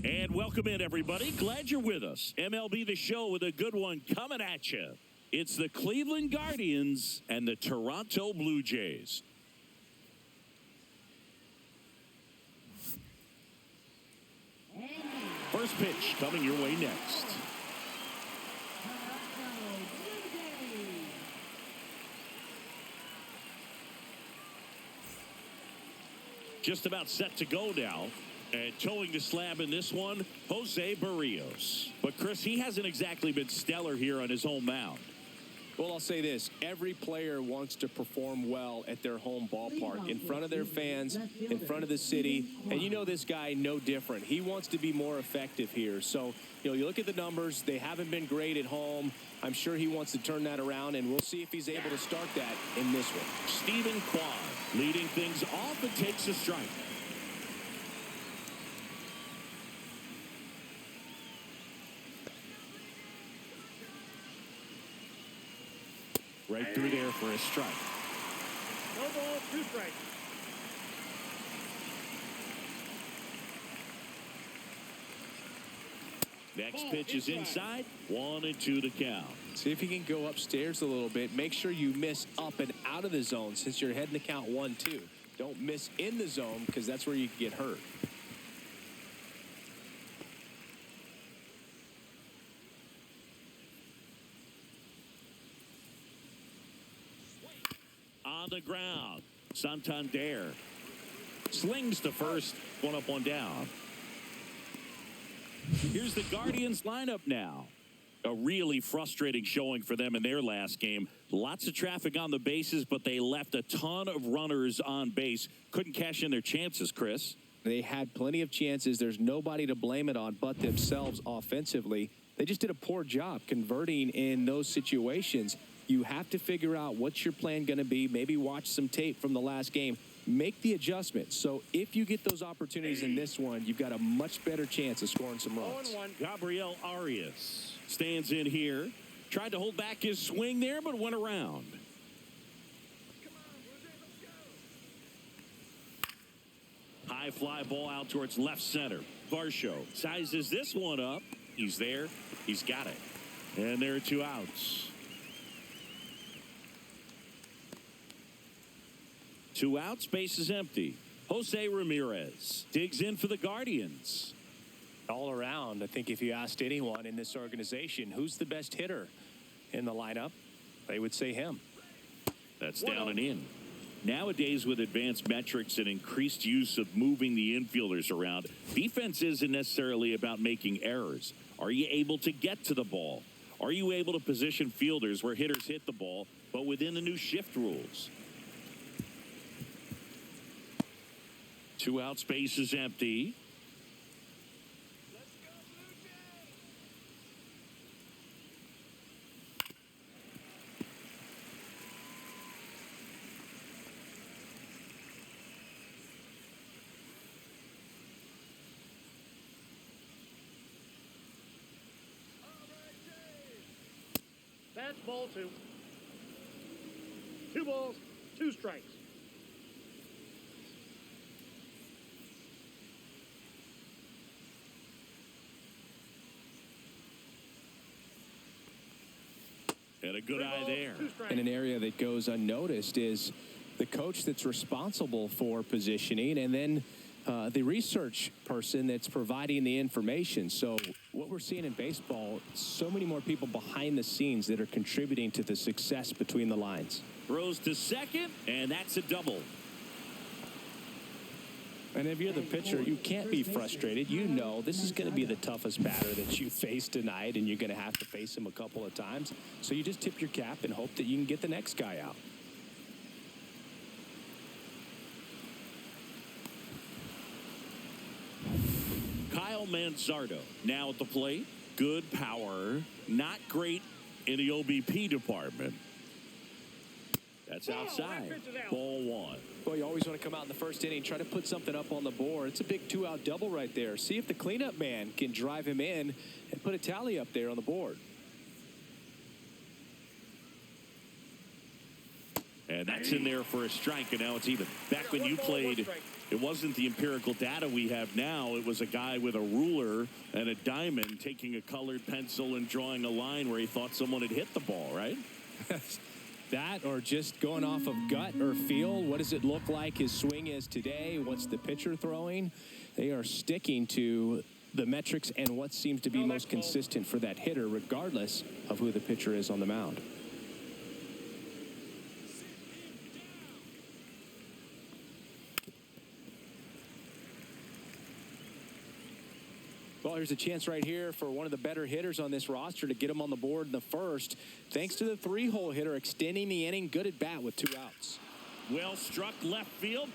And welcome in, everybody. Glad you're with us. MLB The Show with a good one coming at you. It's the Cleveland Guardians and the Toronto Blue Jays. First pitch coming your way next. Just about set to go now. And towing the slab in this one, Jose Barrios. But, Chris, he hasn't exactly been stellar here on his home mound. Well, I'll say this. Every player wants to perform well at their home ballpark, in front of their fans, in front of the city. And you know this guy no different. He wants to be more effective here. So, you look at the numbers. They haven't been great at home. I'm sure he wants to turn that around, and we'll see if he's able to start that in this one. Steven Kwan leading things off and takes a strike. Right through there for a strike. No ball, 2 strikes. Next pitch is inside. 1-2 to count. See if you can go upstairs a little bit. Make sure you miss up and out of the zone since you're heading to count 1-2. Don't miss in the zone because that's where you can get hurt. On the ground, Santander slings to first, 1 up, 1 down. Here's the Guardians lineup now. A really frustrating showing for them in their last game. Lots of traffic on the bases, but they left a ton of runners on base. Couldn't cash in their chances, Chris. They had plenty of chances. There's nobody to blame it on but themselves offensively. They just did a poor job converting in those situations. You have to figure out what's your plan going to be. Maybe watch some tape from the last game. Make the adjustments. So if you get those opportunities in this one, you've got a much better chance of scoring some runs. Gabriel Arias stands in here. Tried to hold back his swing there, but went around. High fly ball out towards left center. Varsho sizes this one up. He's there. He's got it. And there are 2 outs. 2 outs, base is empty. Jose Ramirez digs in for the Guardians. All around, I think if you asked anyone in this organization who's the best hitter in the lineup, they would say him. That's down and in. Nowadays, with advanced metrics and increased use of moving the infielders around, defense isn't necessarily about making errors. Are you able to get to the ball? Are you able to position fielders where hitters hit the ball, but within the new shift rules? 2 out, space is empty. That's ball 2. 2 balls, 2 strikes. And a good eye there. And an area that goes unnoticed is the coach that's responsible for positioning and then the research person that's providing the information. So what we're seeing in baseball, so many more people behind the scenes that are contributing to the success between the lines. Throws to second, and that's a double. And if you're the pitcher, you can't be frustrated. You know this is going to be the toughest batter that you face tonight, and you're going to have to face him a couple of times. So you just tip your cap and hope that you can get the next guy out. Kyle Manzardo now at the plate. Good power. Not great in the OBP department. That's outside. Ball 1. Well, you always want to come out in the first inning, try to put something up on the board. It's a big 2-out double right there. See if the cleanup man can drive him in and put a tally up there on the board. And that's in there for a strike, and now it's even. Back when you played, it wasn't the empirical data we have now. It was a guy with a ruler and a diamond taking a colored pencil and drawing a line where he thought someone had hit the ball, right? That or just going off of gut or feel. What does it look like his swing is today? What's the pitcher throwing? They are sticking to the metrics and what seems to be most consistent for that hitter, regardless of who the pitcher is on the mound. Well, here's a chance right here for one of the better hitters on this roster to get him on the board in the first. Thanks to the three-hole hitter extending the inning. Good at bat with 2 outs. Well struck left field.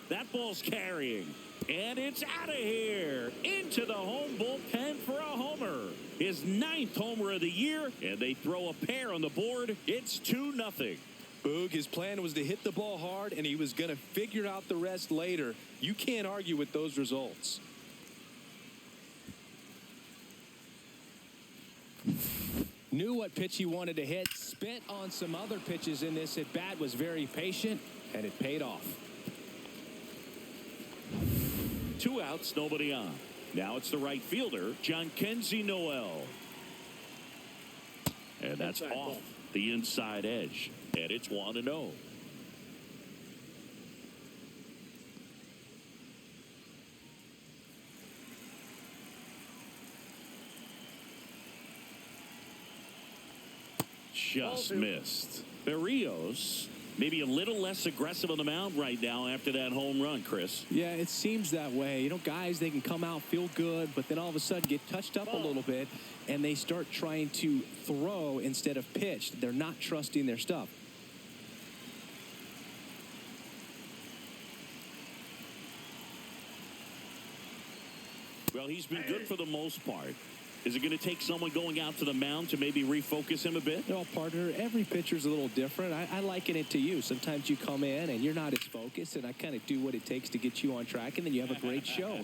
That ball's carrying. And it's out of here. Into the home bullpen for a homer. His 9th homer of the year. And they throw a pair on the board. It's 2-0. Boog, his plan was to hit the ball hard, and he was going to figure out the rest later. You can't argue with those results. Knew what pitch he wanted to hit, spent on some other pitches in this at bat, was very patient, and it paid off. 2 outs, nobody on. Now it's the right fielder, Jhonkensy Noel. And that's off the inside edge. And it's 1-0. Just missed. Berrios maybe a little less aggressive on the mound right now after that home run, Chris. Yeah, it seems that way. You know, guys, they can come out, feel good, but then all of a sudden get touched up a little bit, and they start trying to throw instead of pitch. They're not trusting their stuff. Well, he's been good for the most part. Is it going to take someone going out to the mound to maybe refocus him a bit? No, partner, every pitcher's a little different. I liken it to you. Sometimes you come in and you're not as focused, and I kind of do what it takes to get you on track, and then you have a great show.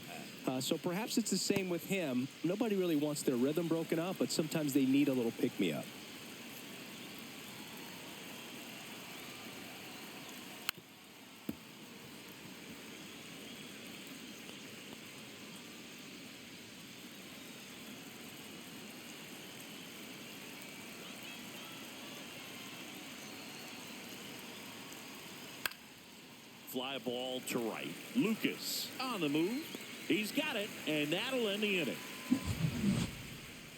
So perhaps it's the same with him. Nobody really wants their rhythm broken up, but sometimes they need a little pick-me-up. Fly ball to right. Lucas on the move. He's got it, and that'll end the inning.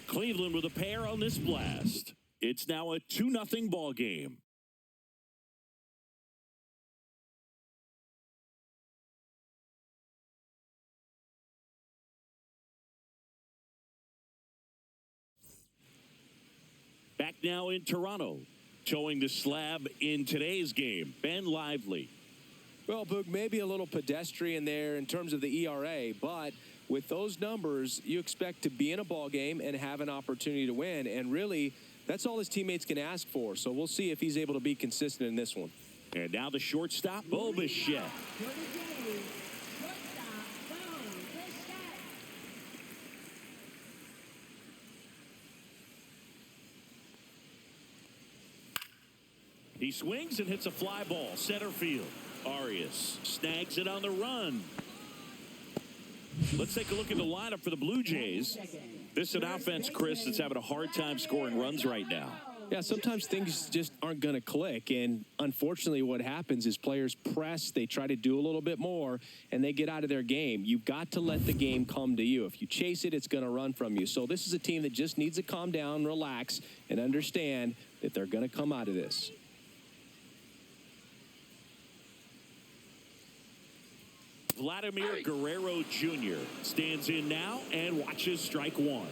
Cleveland with a pair on this blast. It's now a 2-0 ball game. Back now in Toronto. Towing the slab in today's game, Ben Lively. Well, Boog, maybe a little pedestrian there in terms of the ERA, but with those numbers, you expect to be in a ball game and have an opportunity to win. And really, that's all his teammates can ask for. So we'll see if he's able to be consistent in this one. And now the shortstop, Bo Bichette. He swings and hits a fly ball, center field. Arias snags it on the run. Let's take a look at the lineup for the Blue Jays. This is an offense, Chris, that's having a hard time scoring runs right now. Yeah, sometimes things just aren't going to click, and unfortunately what happens is players press, they try to do a little bit more, and they get out of their game. You've got to let the game come to you. If you chase it, it's going to run from you. So this is a team that just needs to calm down, relax, and understand that they're going to come out of this. Vladimir Guerrero Jr. stands in now and watches strike one.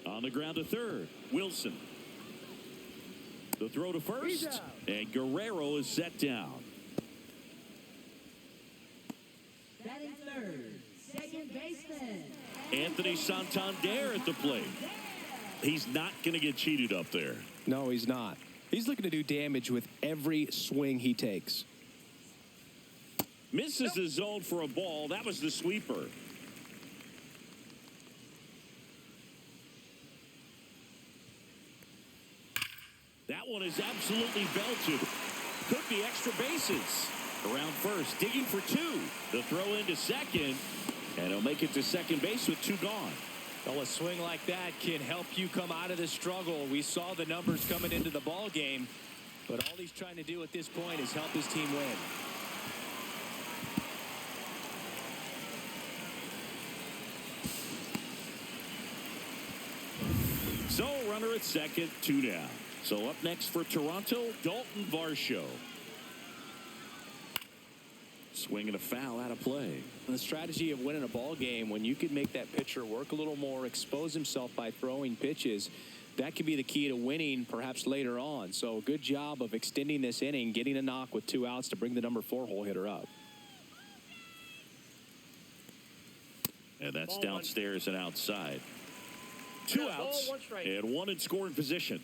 On the ground to third, Wilson. The throw to first, and Guerrero is set down. Batting third, second baseman Anthony Santander at the plate. He's not going to get cheated up there. No, he's not. He's looking to do damage with every swing he takes. Misses the zone for a ball. That was the sweeper. That one is absolutely belted. Could be extra bases. Around first, digging for two. The throw into second, and he'll make it to second base with two gone. Well, a swing like that can help you come out of the struggle. We saw the numbers coming into the ball game, but all he's trying to do at this point is help his team win. So, runner at second, two down. So up next for Toronto, Dalton Varsho. Swinging a foul out of play. The strategy of winning a ball game, when you can make that pitcher work a little more, expose himself by throwing pitches, that could be the key to winning perhaps later on. So good job of extending this inning, getting a knock with 2 outs to bring the number 4 hole hitter up. And that's downstairs and outside. 2 outs and 1 in scoring position.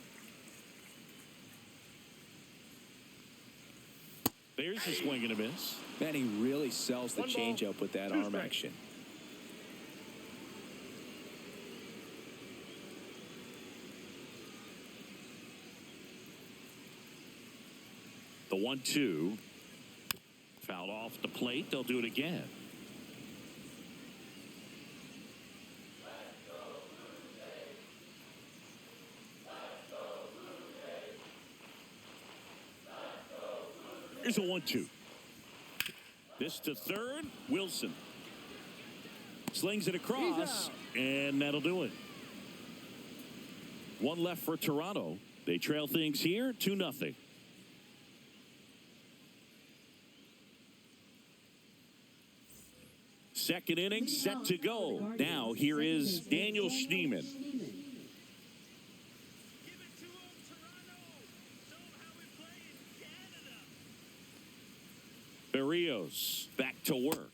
There's a swing and a miss. Man, he really sells the changeup with that arm action. The 1-2. Fouled off the plate. They'll do it again. Here's a 1-2. This to third. Wilson slings it across, and that'll do it. 1 left for Toronto. They trail things here 2-0. Second inning set to go. Now here is Daniel Schneemann. Berrios back to work.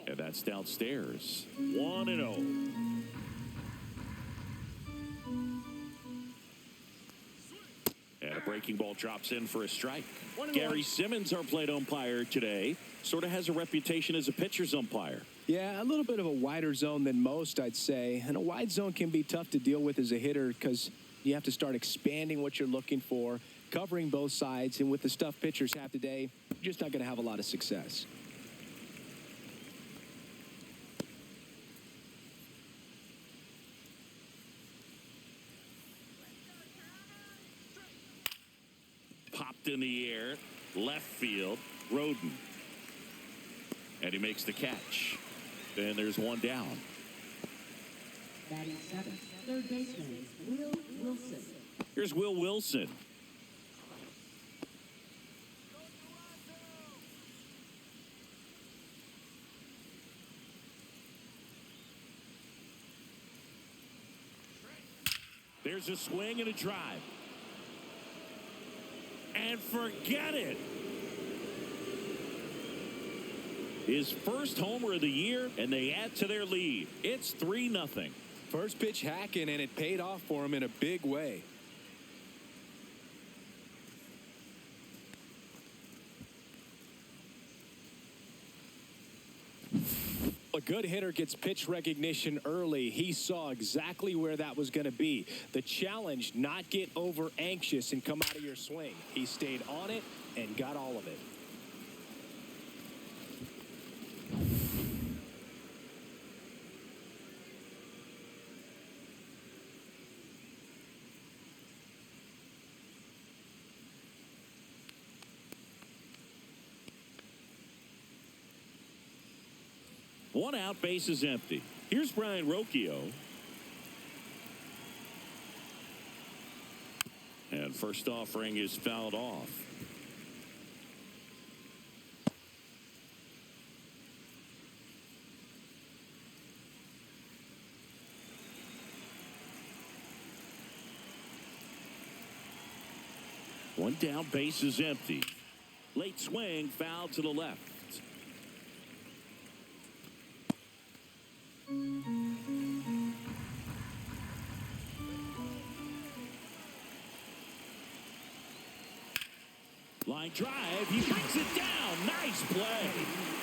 And that's downstairs. 1-0. And a breaking ball drops in for a strike. Gary Simmons, our plate umpire today, sort of has a reputation as a pitcher's umpire. Yeah, a little bit of a wider zone than most, I'd say. And a wide zone can be tough to deal with as a hitter because you have to start expanding what you're looking for, covering both sides. And with the stuff pitchers have today, you're just not going to have a lot of success. Popped in the air, left field, Roden. And he makes the catch. And there's 1 down. Batting 7th, third baseman, Will Wilson. Here's Will Wilson. There's a swing and a drive. And forget it. His first homer of the year, and they add to their lead. It's 3-0. First pitch hacking, and it paid off for him in a big way. A good hitter gets pitch recognition early. He saw exactly where that was going to be. The challenge, not get over anxious and come out of your swing. He stayed on it and got all of it. One out, base is empty. Here's Brian Rocchio. And first offering is fouled off. One down, base is empty. Late swing, foul to the left. Line drive, he brings it down. Nice play.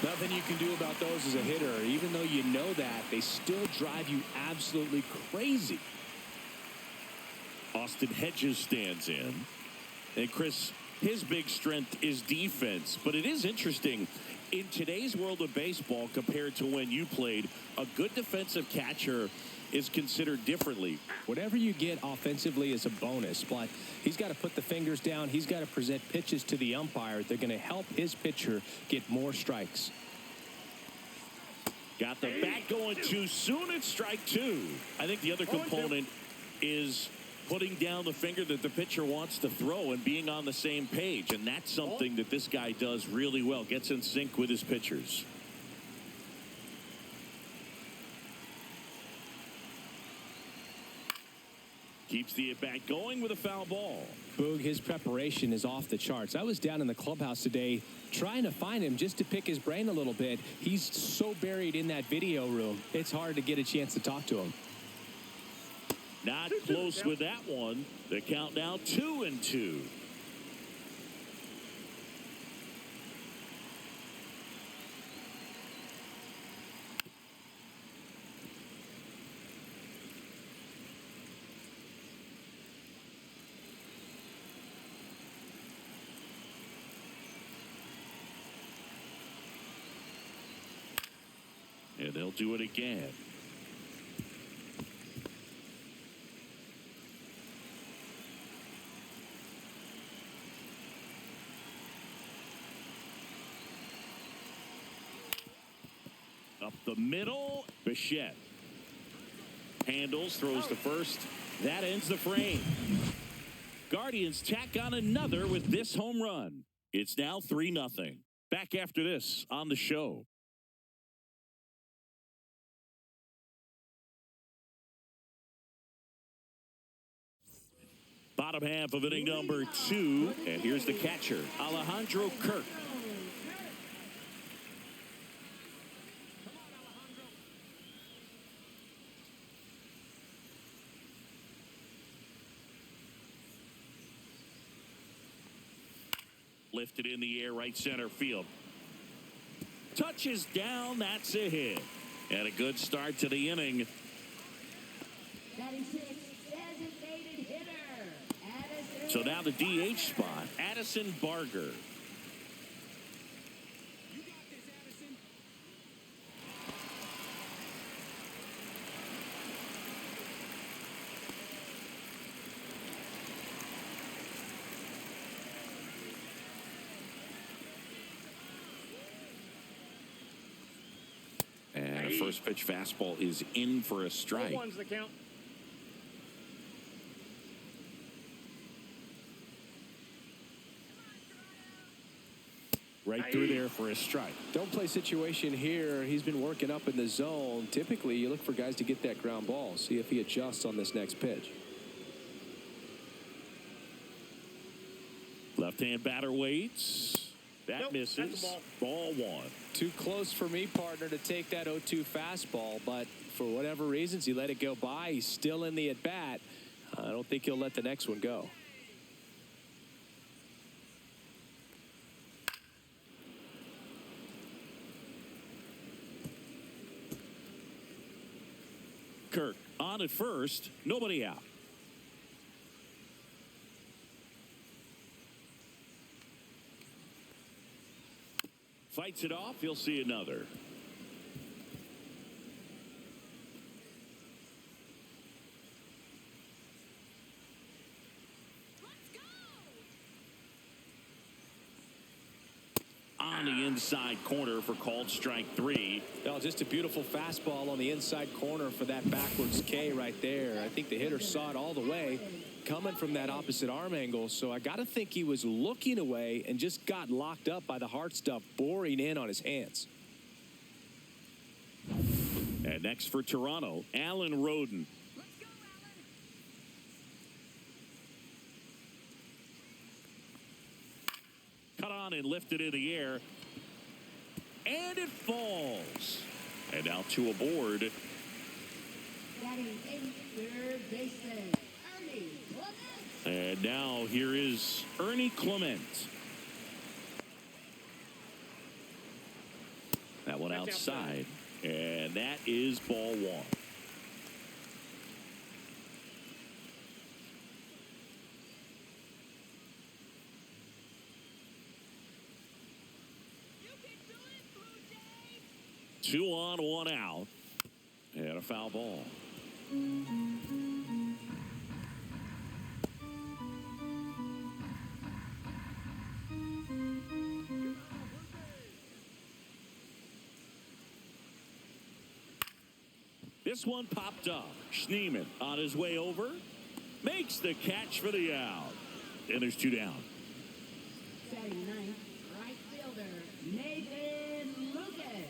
Nothing you can do about those as a hitter. Even though you know that, they still drive you absolutely crazy. Austin Hedges stands in. And Chris, his big strength is defense, but it is interesting. In today's world of baseball, compared to when you played, a good defensive catcher is considered differently. Whatever you get offensively is a bonus, but he's got to put the fingers down. He's got to present pitches to the umpire. They're going to help his pitcher get more strikes. Got the bat going too soon. It's strike two. I think the other component is putting down the finger that the pitcher wants to throw and being on the same page. And that's something that this guy does really well. Gets in sync with his pitchers. Keeps the at-bat going with a foul ball. Boog, his preparation is off the charts. I was down in the clubhouse today trying to find him just to pick his brain a little bit. He's so buried in that video room, it's hard to get a chance to talk to him. Not close with that one. The count now 2-2. And they'll do it again. Up the middle, Bichette handles, throws to first. That ends the frame. Guardians tack on another with this home run. It's now 3-0. Back after this on the show. Bottom half of inning number 2, and here's the catcher, Alejandro Kirk. Lifted in the air, right center field. Touches down, that's a hit. And a good start to the inning. That is his designated hitter, Addison. So now the DH spot, Addison Barger. And a first pitch fastball is in for a strike. One's the count. Right through there for a strike. Don't play situation here. He's been working up in the zone. Typically, you look for guys to get that ground ball. See if he adjusts on this next pitch. Left-hand batter waits. That misses. Ball one. Too close for me, partner, to take that 0-2 fastball, but for whatever reasons, he let it go by. He's still in the at-bat. I don't think he'll let the next one go. Kirk on at first. Nobody out. Fights it off. He'll see another. On the inside corner for called strike 3. Oh, just a beautiful fastball on the inside corner for that backwards K right there. I think the hitter saw it all the way coming from that opposite arm angle. So I got to think he was looking away and just got locked up by the hard stuff boring in on his hands. And next for Toronto, Alan Roden. Cut on and lifted in the air. And it falls. And now two aboard. Batting in third baseman, Ernie Clement. And now here is Ernie Clement. That one outside. And that is ball one. 2 on, 1 out. And a foul ball. This one popped up. Schneemann on his way over. Makes the catch for the out. And there's 2 down. Batting ninth, right fielder, Nathan Lucas.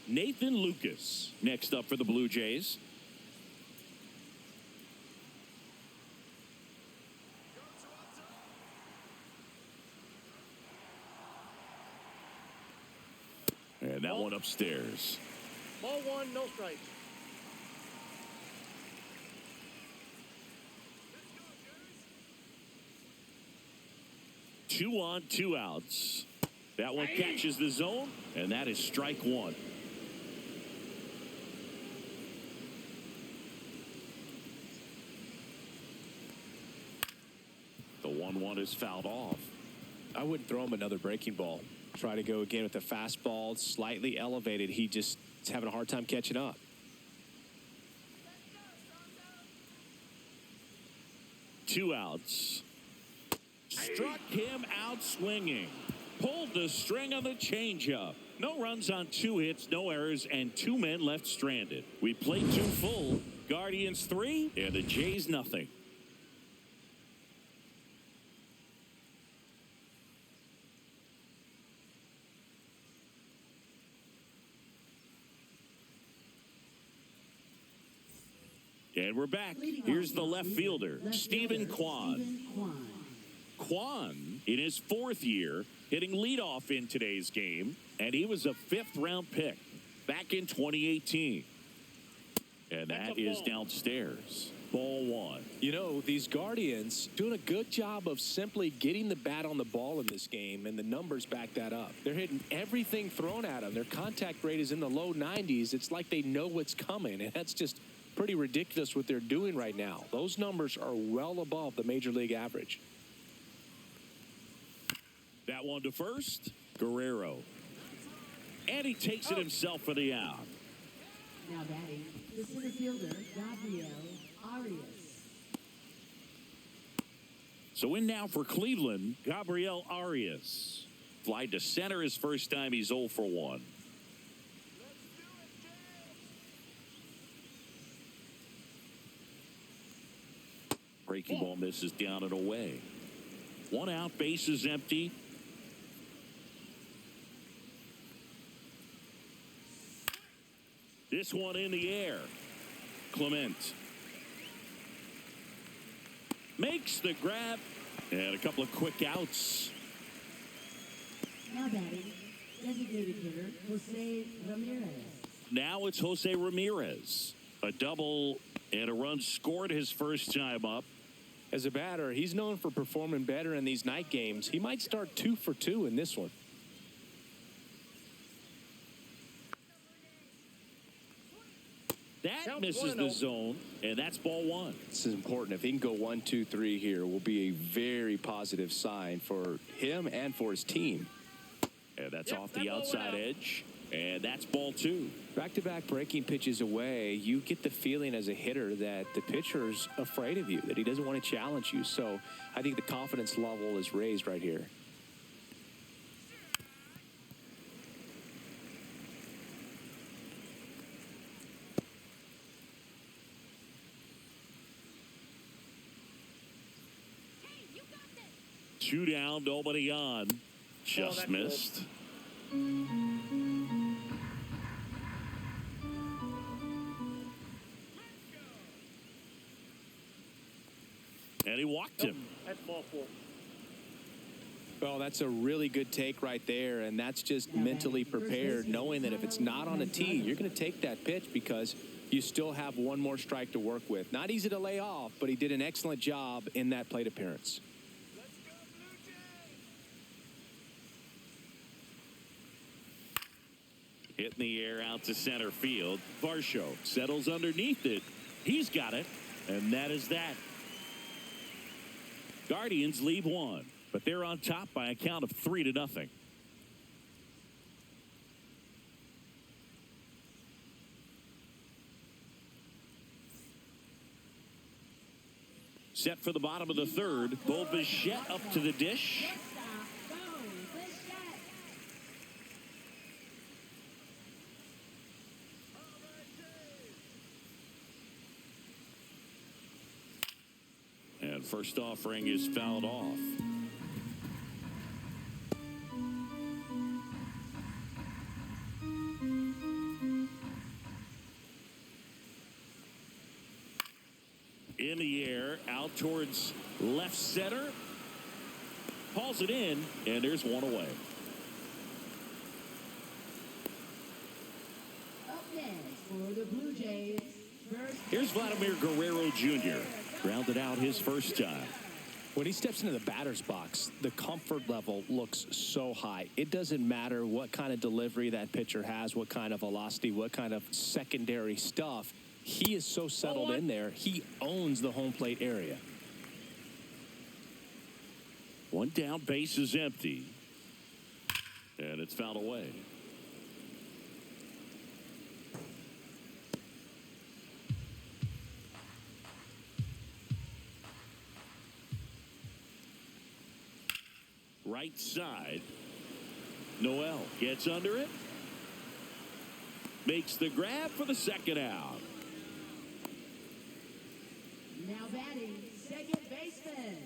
Nathan Lucas next up for the Blue Jays. And that one upstairs. Ball 1, no strikes. Two on, 2 outs. That one catches the zone, and that is strike 1. The 1-1 is fouled off. I wouldn't throw him another breaking ball. Try to go again with the fastball, slightly elevated. He just is having a hard time catching up. Two outs. Struck him out swinging. Pulled the string on the changeup. No runs on 2 hits, no errors, and 2 men left stranded. We played 2 full. Guardians 3 and the Jays nothing. And we're back. Here's the left fielder, Stephen Kwan. Kwan, in his 4th year, hitting leadoff in today's game, and he was a 5th-round pick back in 2018. And that is downstairs. Ball 1. You know, these Guardians doing a good job of simply getting the bat on the ball in this game, and the numbers back that up. They're hitting everything thrown at them. Their contact rate is in the low 90s. It's like they know what's coming, and that's just pretty ridiculous what they're doing right now. Those numbers are well above the major league average. That one to first, Guerrero. And he takes it himself for the out. Now batting, the center fielder, Gabriel Arias. So in now for Cleveland, Gabriel Arias. Fly to center his first time. He's 0 for 1. Breaking ball misses down and away. 1 out, bases empty. This one in the air. Clement makes the grab, and a couple of quick outs. Now batting, designated hitter, Jose Ramirez. Now it's Jose Ramirez. A double and a run scored his first time up. As a batter, he's known for performing better in these night games. He might start 2 for 2 in this one. That misses the zone, and that's ball 1. This is important. If he can go 1, 2, 3 here, will be a very positive sign for him and for his team. And that's off the outside edge, and that's ball 2. Back-to-back breaking pitches away, you get the feeling as a hitter that the pitcher's afraid of you, that he doesn't want to challenge you. So I think the confidence level is raised right here. Two down, nobody on. Just missed. And he walked him. That's ball 4. Well, that's a really good take right there, and that's just mentally prepared, knowing that if it's not on a tee, you're going to take that pitch because you still have one more strike to work with. Not easy to lay off, but he did an excellent job in that plate appearance. Hit in the air out to center field. Varsho settles underneath it. He's got it, and that is that. Guardians leave 1, but they're on top by a count of 3-0. Set for the bottom of the third. Bo Bichette up to the dish. And first offering is fouled off. In the air, out towards left center. Hauls it in, and there's one away. Up next for the Blue Jays. Here's Vladimir Guerrero Jr. Grounded out his first time. When he steps into the batter's box, the comfort level looks so high. It doesn't matter what kind of delivery that pitcher has, what kind of velocity, what kind of secondary stuff. He is so settled in there. He owns the home plate area. One down, base is empty. And it's fouled away. Right side. Noel gets under it. Makes the grab for the second out. Now batting, second baseman,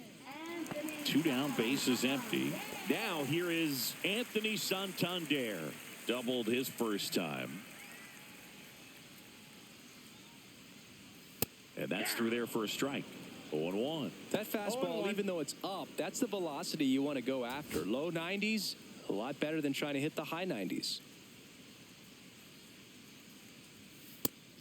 Anthony. Two down, base is empty. Now here is Anthony Santander. Doubled his first time. And that's through there for a strike. 0-1. That fastball, even though it's up, that's the velocity you want to go after. Low 90s, a lot better than trying to hit the high 90s.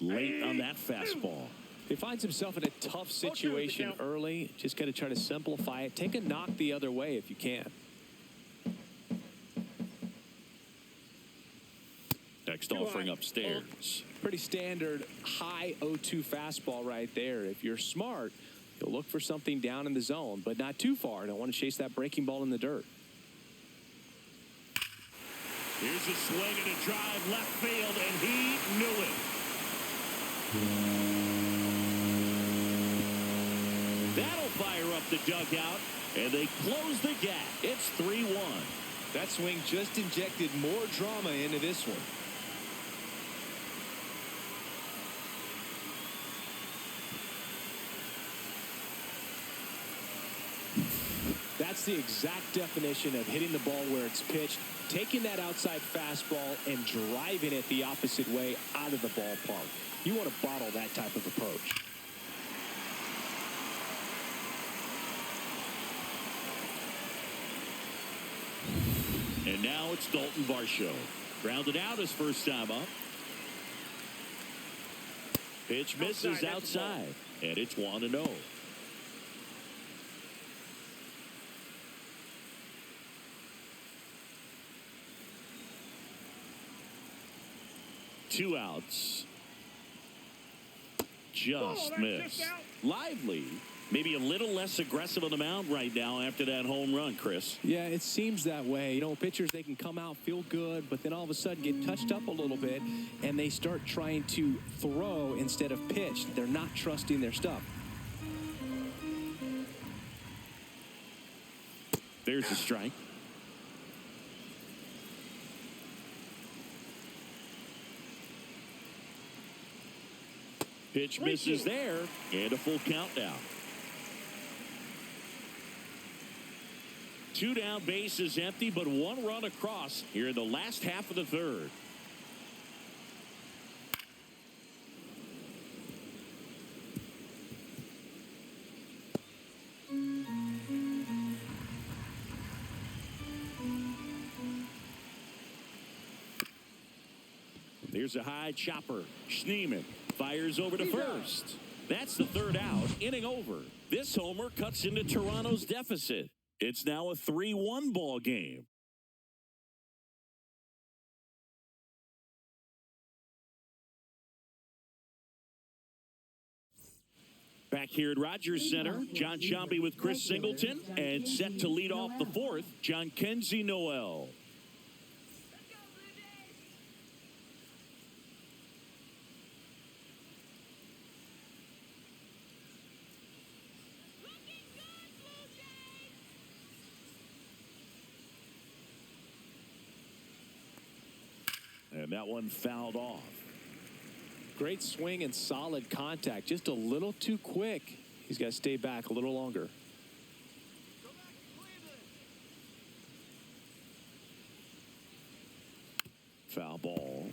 Late on that fastball. He finds himself in a tough situation early. Just got to try to simplify it. Take a knock the other way if you can. Next offering upstairs. Pretty standard high 0-2 fastball right there. If you're smart, you'll look for something down in the zone, but not too far. Don't want to chase that breaking ball in the dirt. Here's a swing and a drive left field, and he knew it. That'll fire up the dugout, and they close the gap. It's 3-1. That swing just injected more drama into this one. That's the exact definition of hitting the ball where it's pitched, taking that outside fastball and driving it the opposite way out of the ballpark. You want to bottle that type of approach. And now it's Dalton Varsho. Grounded out his first time up. Pitch misses outside, and it's 1-0. Two outs. Just missed. Lively. Maybe a little less aggressive on the mound right now after that home run, Chris. Yeah, it seems that way. You know, pitchers, they can come out, feel good, but then all of a sudden get touched up a little bit, and they start trying to throw instead of pitch. They're not trusting their stuff. There's the strike. Pitch misses there, and a full count now. Two down, base is empty, but one run across here in the last half of the third. There's a high chopper. Schneemann fires over to first. That's the third out. Inning over. This homer cuts into Toronto's deficit. It's now a 3-1 ball game. Back here at Rogers Center, John Sciambi with Chris Singleton, and set to lead off the fourth, John Kenzie Noel. And that one fouled off. Great swing and solid contact. Just a little too quick. He's got to stay back a little longer. Foul ball.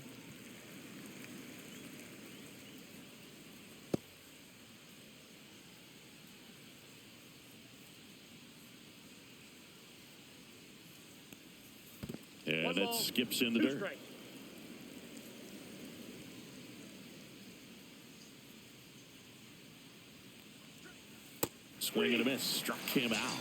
And it skips in the dirt. Strike. Swing and a miss. Struck him out.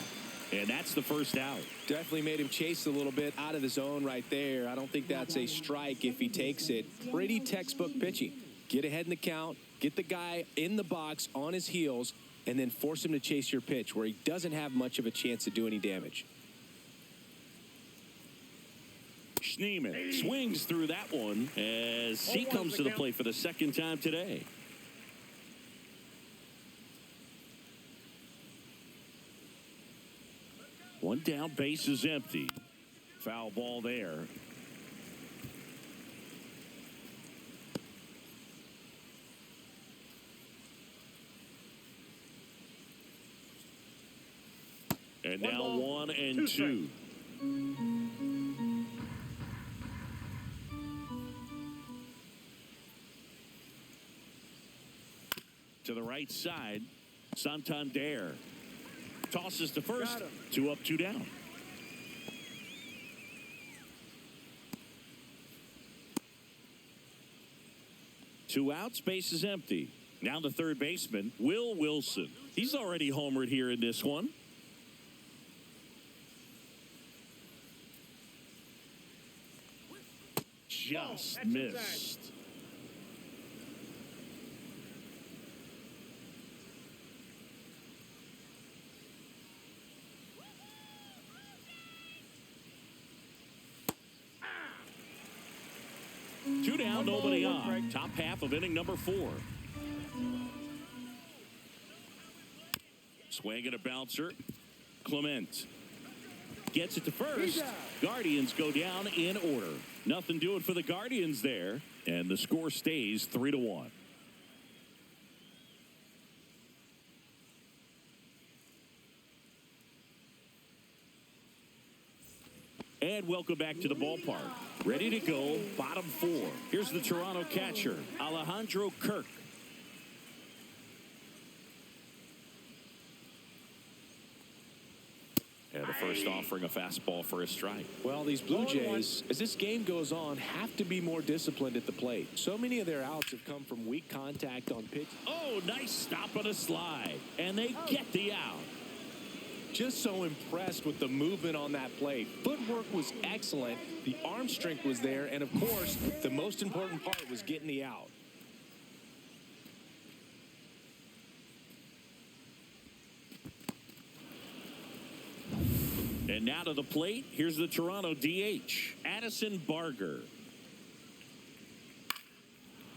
And that's the first out. Definitely made him chase a little bit out of the zone right there. I don't think that's a strike if he takes it. Pretty textbook pitching. Get ahead in the count, get the guy in the box on his heels, and then force him to chase your pitch where he doesn't have much of a chance to do any damage. Schneeman swings through that one as he comes to the plate for the second time today. One down, base is empty. Foul ball there. And now 1 and 2. To the right side, Santander tosses to first. 2 up, 2 down. Two outs, base is empty. Now the third baseman, Will Wilson. He's already homered here in this one. Just missed. Two down, nobody on. Top half of inning number 4. Swing and a bouncer. Clement gets it to first. Guardians go down in order. Nothing doing for the Guardians there. And the score stays 3-1. And welcome back to the ballpark. Ready to go, bottom 4. Here's the Toronto catcher, Alejandro Kirk. And the first offering a fastball for a strike. Well, these Blue Jays, as this game goes on, have to be more disciplined at the plate. So many of their outs have come from weak contact on pitch. Oh, nice stop on a slide. And they get the out. Just so impressed with the movement on that play. Footwork was excellent. The arm strength was there. And, of course, the most important part was getting the out. And now to the plate, here's the Toronto DH, Addison Barger.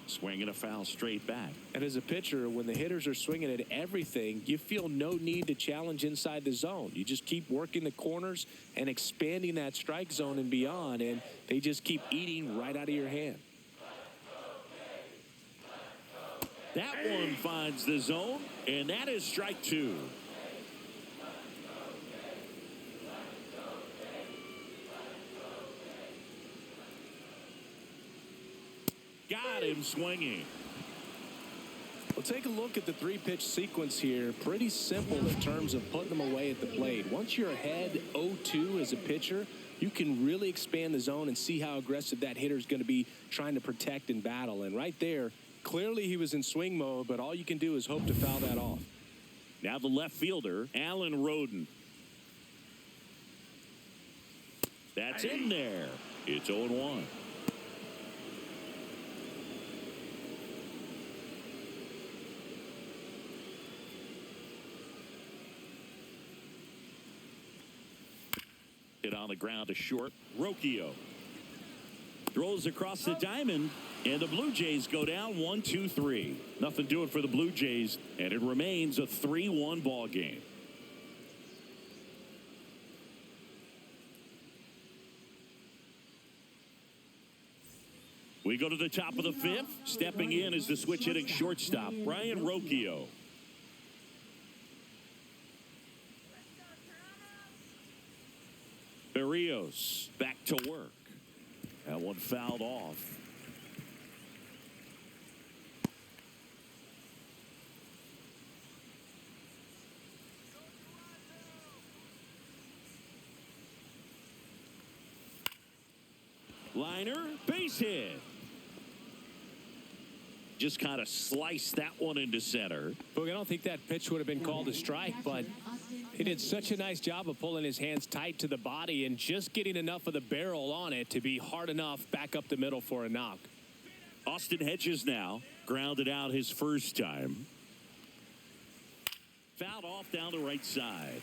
Swinging a foul straight back. And as a pitcher, when the hitters are swinging at everything, you feel no need to challenge inside the zone. You just keep working the corners and expanding that strike zone and beyond, and they just keep eating right out of your hand. That one finds the zone, and that is strike 2. Got him swinging. Well, take a look at the 3-pitch sequence here. Pretty simple in terms of putting them away at the plate. Once you're ahead 0-2 as a pitcher, you can really expand the zone and see how aggressive that hitter is going to be trying to protect and battle. And right there, clearly he was in swing mode, but all you can do is hope to foul that off. Now the left fielder, Alan Roden. That's in there. It's 0-1. Hit on the ground to short. Rocchio throws across the diamond, and the Blue Jays go down 1-2-3. Nothing doing for the Blue Jays, and it remains a 3-1 ball game. We go to the top of the fifth. Stepping in is the switch-hitting shortstop, Brian Rocchio. Berrios back to work. That one fouled off. Liner, base hit. Just kind of sliced that one into center. Look, I don't think that pitch would have been called a strike, but he did such a nice job of pulling his hands tight to the body and just getting enough of the barrel on it to be hard enough back up the middle for a knock. Austin Hedges now grounded out his first time. Fouled off down the right side.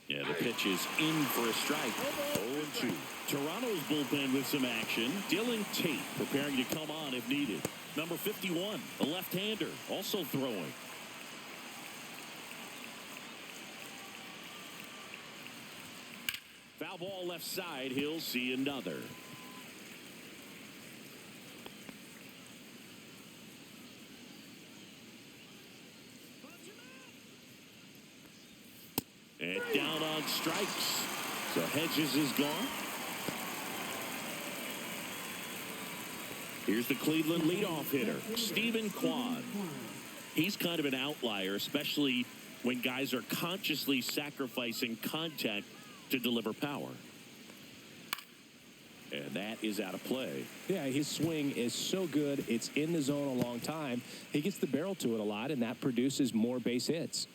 Yeah, the pitch is in for a strike. 0-2. Toronto's bullpen with some action. Dylan Tate preparing to come on if needed. Number 51, a left-hander, also throwing. Foul ball left side. He'll see another. And down on strikes. So Hedges is gone. Here's the Cleveland leadoff hitter, Stephen Kwan. He's kind of an outlier, especially when guys are consciously sacrificing contact to deliver power. And that is out of play. Yeah, his swing is so good. It's in the zone a long time. He gets the barrel to it a lot, and that produces more base hits.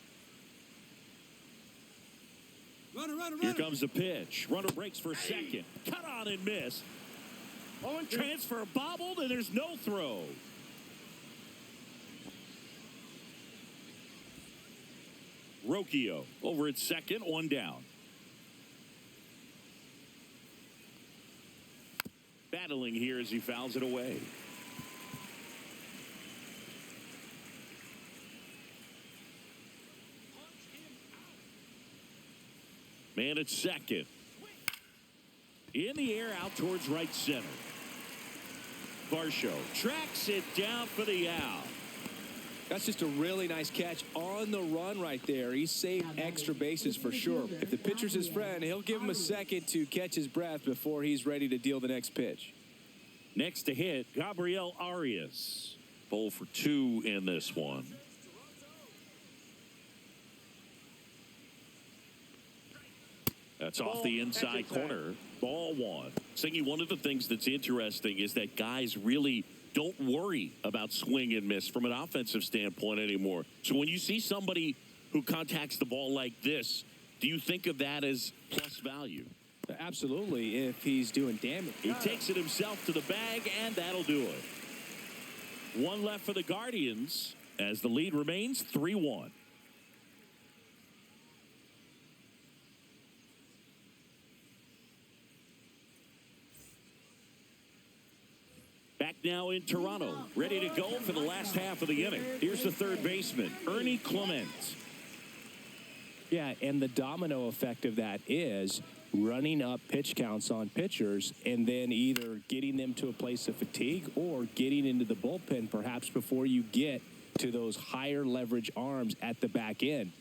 Here comes the pitch. Runner breaks for second. Cut on and miss. Transfer bobbled, and there's no throw. Rocchio over at second, one down. Battling here as he fouls it away. Man at second. In the air out towards right center. Varsho tracks it down for the out. That's just a really nice catch on the run right there. He saved extra bases for sure. If the pitcher's his friend, he'll give him a second to catch his breath before he's ready to deal the next pitch. Next to hit, Gabriel Arias. 0 for 2 in this one. That's off the inside corner. Ball one. Singy, one of the things that's interesting is that guys really don't worry about swing and miss from an offensive standpoint anymore. So when you see somebody who contacts the ball like this, do you think of that as plus value? Absolutely, if he's doing damage. He takes it himself to the bag, and that'll do it. One left for the Guardians as the lead remains 3-1. Back now in Toronto, ready to go for the last half of the inning. Here's the third baseman, Ernie Clement. Yeah, and the domino effect of that is running up pitch counts on pitchers and then either getting them to a place of fatigue or getting into the bullpen perhaps before you get to those higher leverage arms at the back end.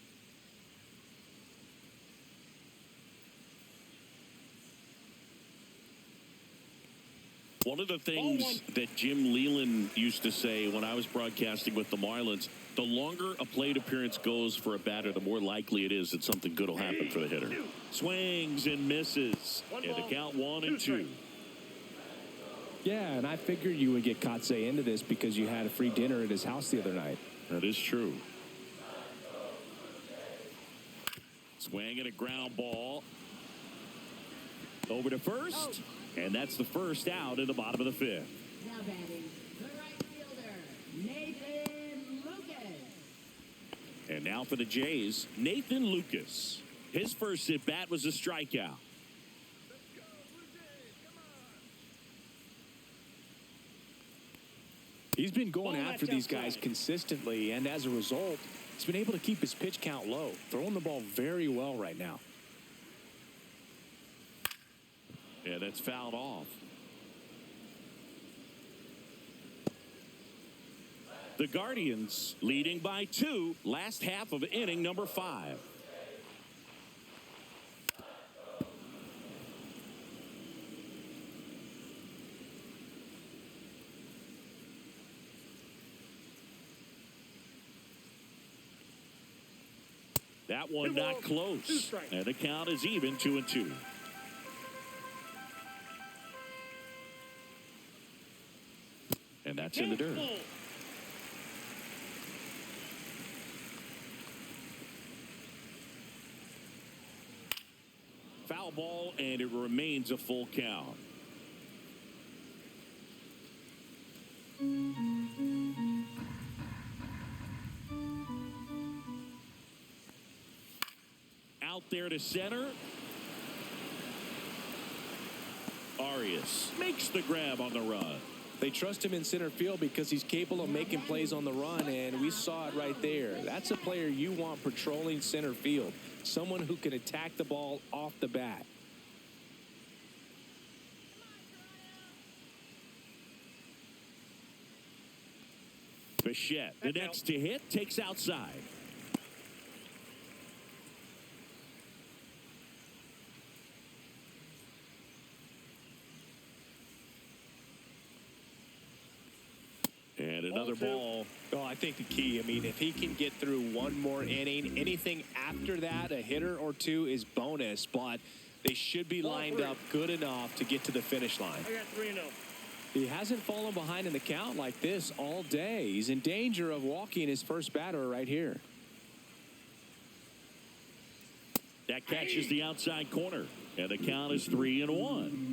One of the things that Jim Leland used to say when I was broadcasting with the Marlins, the longer a plate appearance goes for a batter, the more likely it is that something good will happen for the hitter. Swings and misses. And the count 1-2. Yeah, and I figured you would get Kotsay into this because you had a free dinner at his house the other night. That is true. Swing and a ground ball. Over to first. And that's the first out in the bottom of the fifth. Now batting, the right fielder, Nathan Lucas. And now for the Jays, Nathan Lucas. His first at-bat was a strikeout. He's been going Ball after match these guys outside. consistently, and as a result, he's been able to keep his pitch count low, throwing the ball very well right now. Yeah, that's fouled off. The Guardians leading by 2, last half of inning number 5. That one not close. And the count is even 2-2. And that's in the dirt. Foul ball, and it remains a full count. Out there to center. Arias makes the grab on the run. They trust him in center field because he's capable of making plays on the run, and we saw it right there. That's a player you want patrolling center field, someone who can attack the ball off the bat. Bichette, the next to hit, takes outside. And another ball. Oh, I think the key, I mean, if he can get through one more inning, anything after that, a hitter or two is bonus, but they should be lined up good enough to get to the finish line. I got 3-0. He hasn't fallen behind in the count like this all day. He's in danger of walking his first batter right here. That catches the outside corner, and the count is 3-1.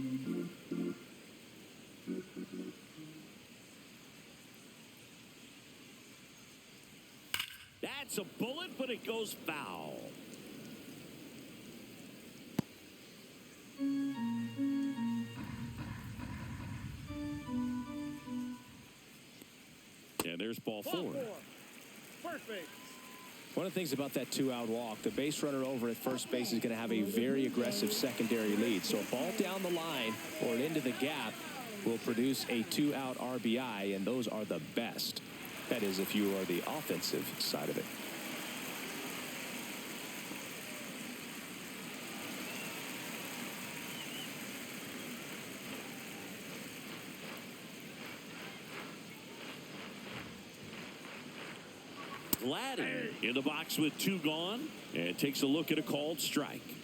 That's a bullet, but it goes foul. And there's ball 4. First base. One of the things about that 2-out walk, the base runner over at first base is going to have a very aggressive secondary lead. So a ball down the line or into the gap will produce a 2-out RBI, and those are the best. That is, if you are the offensive side of it. Gladden in the box with 2 gone, and takes a look at a called strike.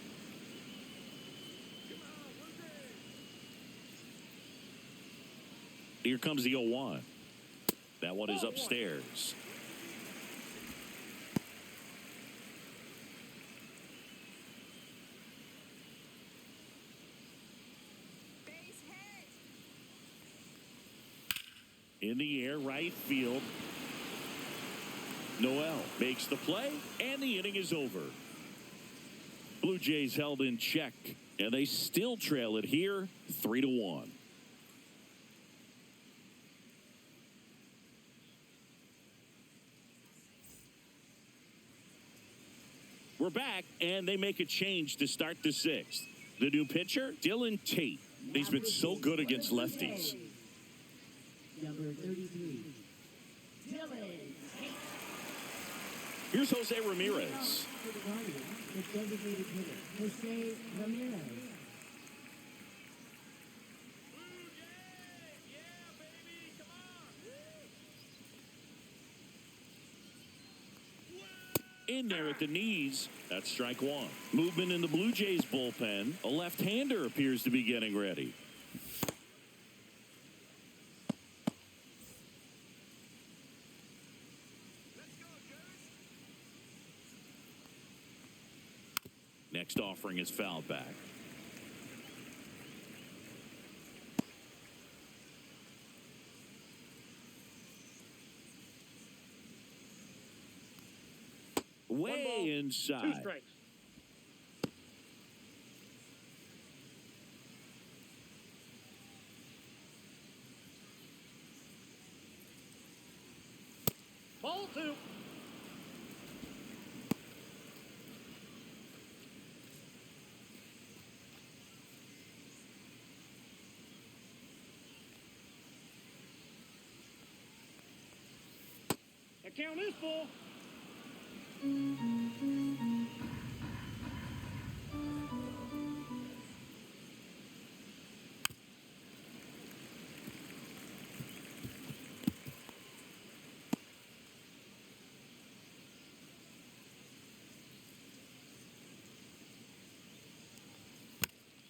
Here comes the 0-1. That one is upstairs. In the air, right field. Noel makes the play, and the inning is over. Blue Jays held in check, and they still trail it here, 3-1. We're back, and they make a change to start the 6th. The new pitcher, Dylan Tate. He's been so good against lefties. Number 33, Dylan Tate. Here's Jose Ramirez. For the Guardians, the designated hitter, Jose Ramirez. In there at the knees. That's strike 1. Movement in the Blue Jays bullpen. A left-hander appears to be getting ready. Next offering is fouled back. Way inside. 2 strikes. Ball 2. The count is full.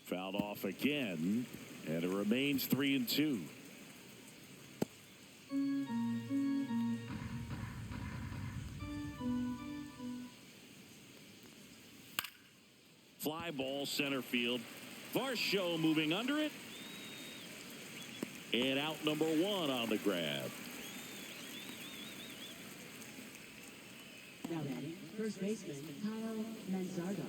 Fouled off again, and it remains 3-2. Fly ball center field. Varsho moving under it. And out number 1 on the grab. Now batting, first baseman Kyle Manzardo.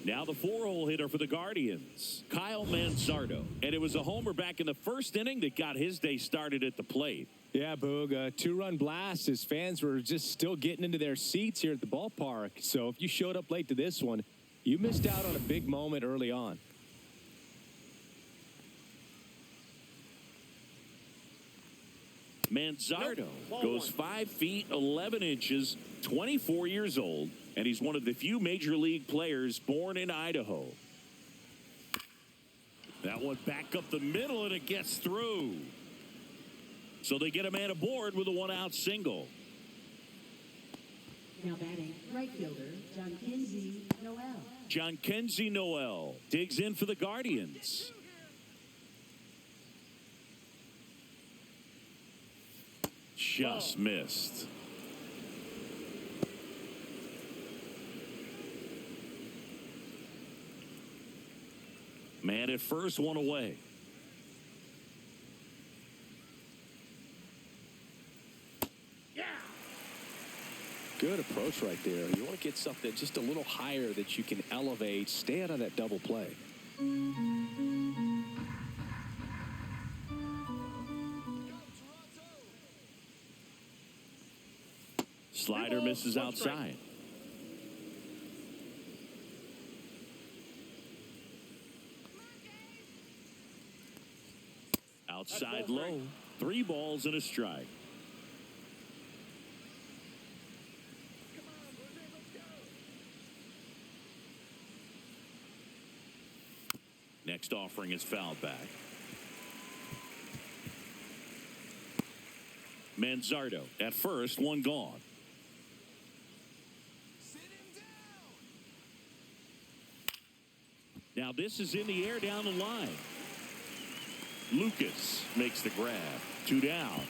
Now the 4-hole hitter for the Guardians, Kyle Manzardo. And it was a homer back in the first inning that got his day started at the plate. Yeah, Boog, a 2-run blast. His fans were just still getting into their seats here at the ballpark. So if you showed up late to this one, you missed out on a big moment early on. Manzardo goes 5 feet 11 inches, 24 years old, and he's one of the few major league players born in Idaho. That one back up the middle, and it gets through. So they get a man aboard with a 1-out single. Now batting, right fielder John Kinsey Noel. John Kenzie Noel digs in for the Guardians. Just missed. Man at first, 1 away. Good approach right there. You want to get something just a little higher that you can elevate. Stay out of that double play. Slider misses outside. Outside low. 3 balls and a strike. Next offering is fouled back. Manzardo at first, 1 gone. Now this is in the air down the line. Lucas makes the grab. 2 down.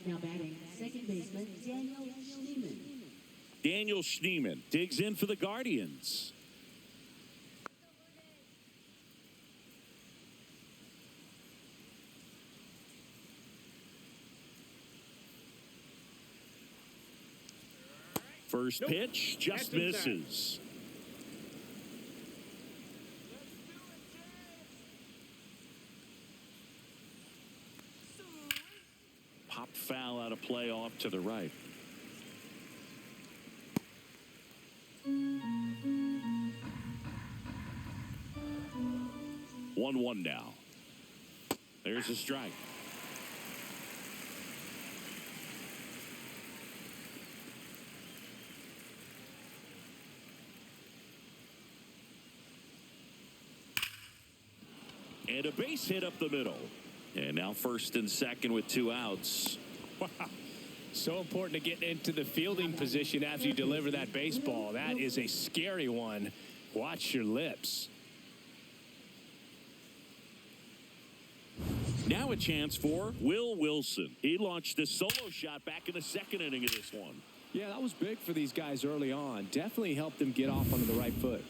Now batting, second baseman Daniel Schneeman. Daniel Schneeman digs in for the Guardians. First pitch just misses. Popped foul out of play off to the right. One now. There's a strike. And a base hit up the middle. And now first and second with 2 outs. Wow. So important to get into the fielding position after you deliver that baseball. That is a scary one. Watch your lips. Now a chance for Will Wilson. He launched a solo shot back in the second inning of this one. Yeah, that was big for these guys early on. Definitely helped them get off onto the right foot.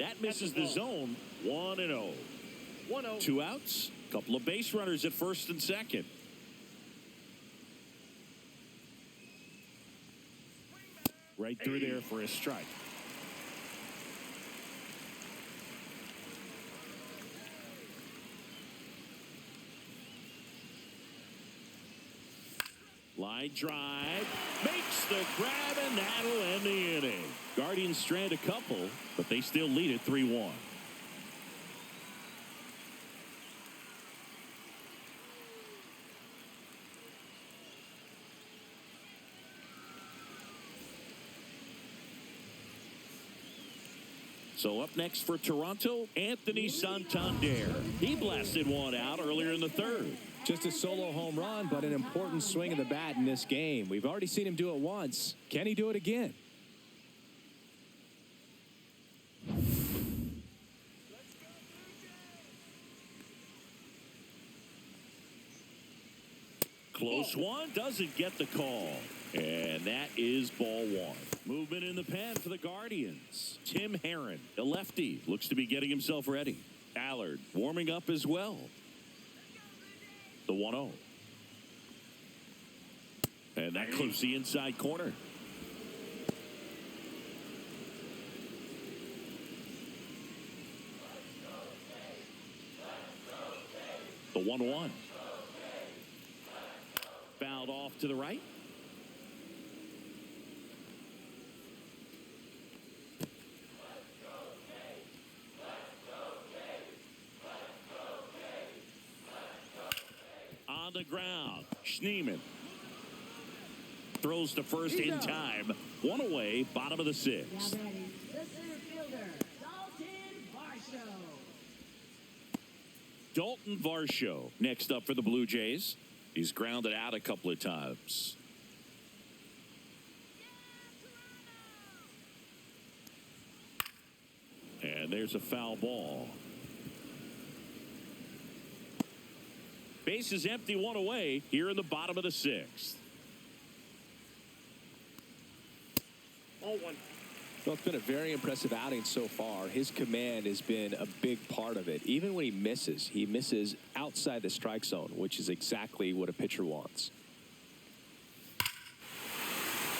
That misses the zone. 1-0. 1-0. 2 outs. Couple of base runners at first and second. Right through there for a strike. Line drive, makes the grab, and that'll end the inning. Guardians strand a couple, but they still lead it 3-1. So up next for Toronto, Anthony Santander. He blasted one out earlier in the third. Just a solo home run, but an important swing of the bat in this game. We've already seen him do it once. Can he do it again? Close one, doesn't get the call. And that is ball one. Movement in the pen for the Guardians. Tim Herron, the lefty, looks to be getting himself ready. Allard warming up as well. The 1-0. And that clips the inside corner. The 1-1. Fouled off to the right. On the ground, Schneemann throws to first in time. One away, bottom of the sixth. Now batting, the center fielder, Dalton Varsho. Dalton Varsho next up for the Blue Jays. He's grounded out a couple of times. And there's a foul ball. Base is empty, one away here in the bottom of the sixth. Ball one. Well, it's been a very impressive outing so far. His command has been a big part of it. Even when he misses outside the strike zone, which is exactly what a pitcher wants.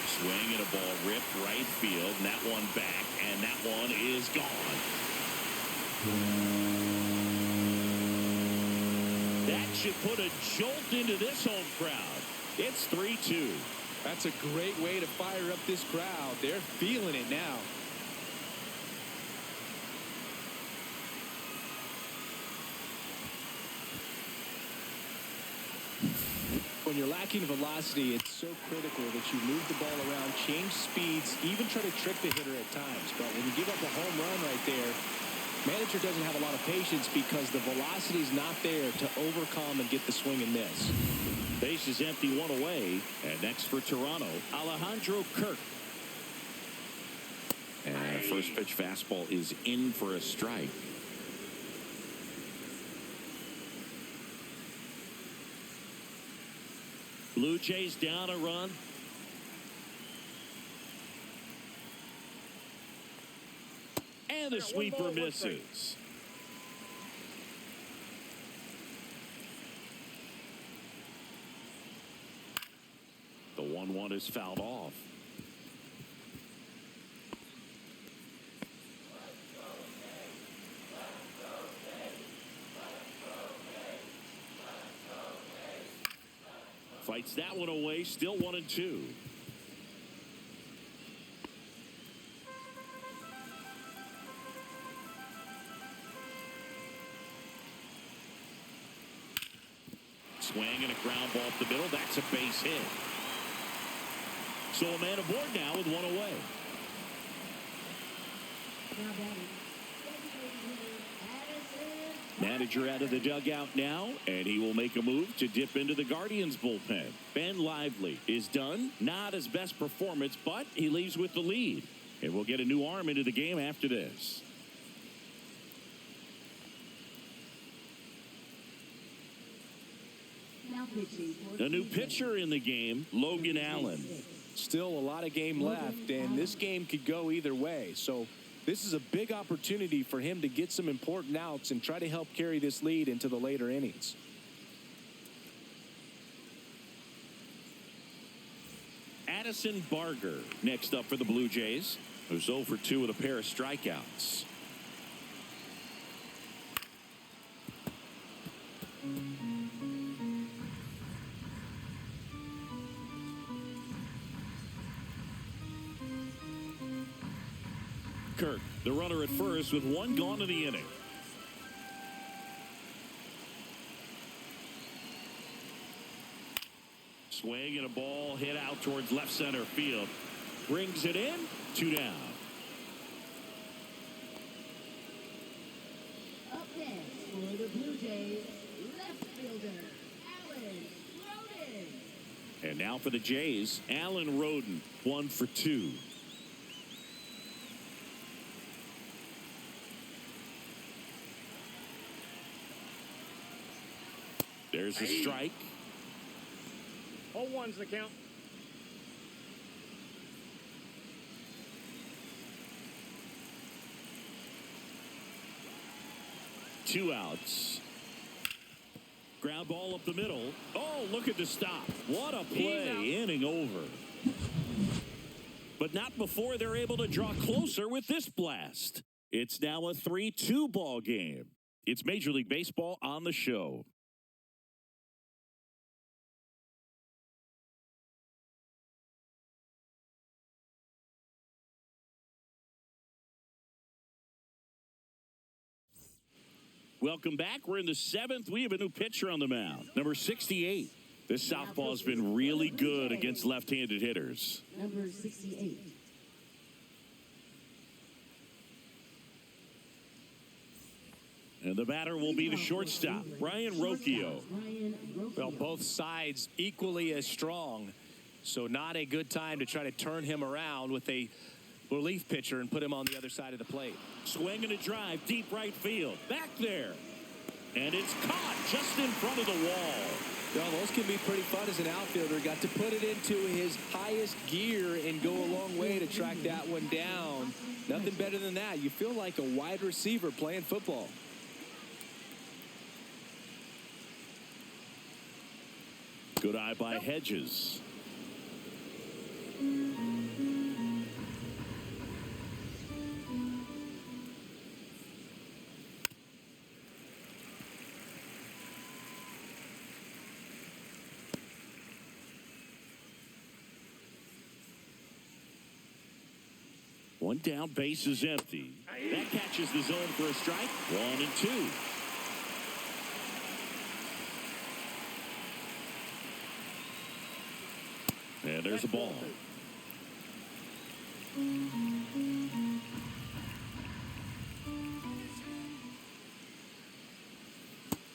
Swing and a ball ripped right field, and that one back, and that one is gone. That should put a jolt into this home crowd. It's 3-2. That's a great way to fire up this crowd. They're feeling it now. When you're lacking velocity, it's so critical that you move the ball around, change speeds, even try to trick the hitter at times. But when you give up a home run right there, manager doesn't have a lot of patience because the velocity is not there to overcome and get the swing and miss. Base is empty, one away. And next for Toronto, Alejandro Kirk. And the first pitch fastball is in for a strike. Blue Jays down a run. And the sweeper misses. The 1-1 is fouled off. Fights that one away, still 1-2. Swing and a ground ball up the middle. That's a base hit. So a man aboard now with one away. Now batting, Manager out of the dugout now, and he will make a move to dip into the Guardians bullpen. Ben Lively is done. Not his best performance, but he leaves with the lead. And we'll get a new arm into the game after this. now pitching for A new pitcher in the game, Logan Allen. Still a lot of game left, and this game could go either way. So this is a big opportunity for him to get some important outs and try to help carry this lead into the later innings. Addison Barger next up for the Blue Jays, who's 0 for 2 with a pair of strikeouts. Kirk, the runner at first with 1 gone in the inning. Swing and a ball hit out towards left center field. Brings it in. 2 down. Up next for the Blue Jays, left fielder, Alan Roden. And now for the Jays, Alan Roden, 1 for 2. There's a strike. 0-1's the count. Two outs. Ground ball up the middle. Oh, look at the stop. What a play. Inning over. But not before they're able to draw closer with this blast. It's now a 3-2 ball game. It's Major League Baseball on the show. Welcome back. We're in the 7th. We have a new pitcher on the mound, number 68. This southpaw's been really good against left-handed hitters. Number 68. And the batter will be the shortstop, Brian Rocchio. Well, both sides equally as strong, so not a good time to try to turn him around with a relief pitcher and put him on the other side of the plate. Swing and a drive, deep right field. Back there. And it's caught just in front of the wall. Well, those can be pretty fun as an outfielder. Got to put it into his highest gear and go a long way to track that one down. Nothing better than that. You feel like a wide receiver playing football. Good eye by Hedges. One down, base is empty. That catches the zone for a strike. 1-2. And there's a ball.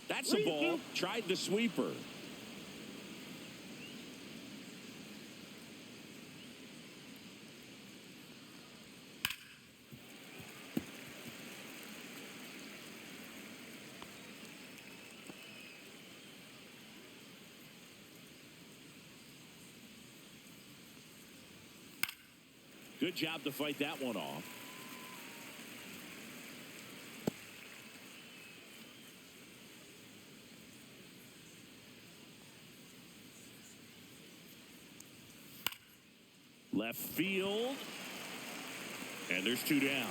That's a ball. Tried the sweeper. Good job to fight that one off. Left field. And there's 2 down.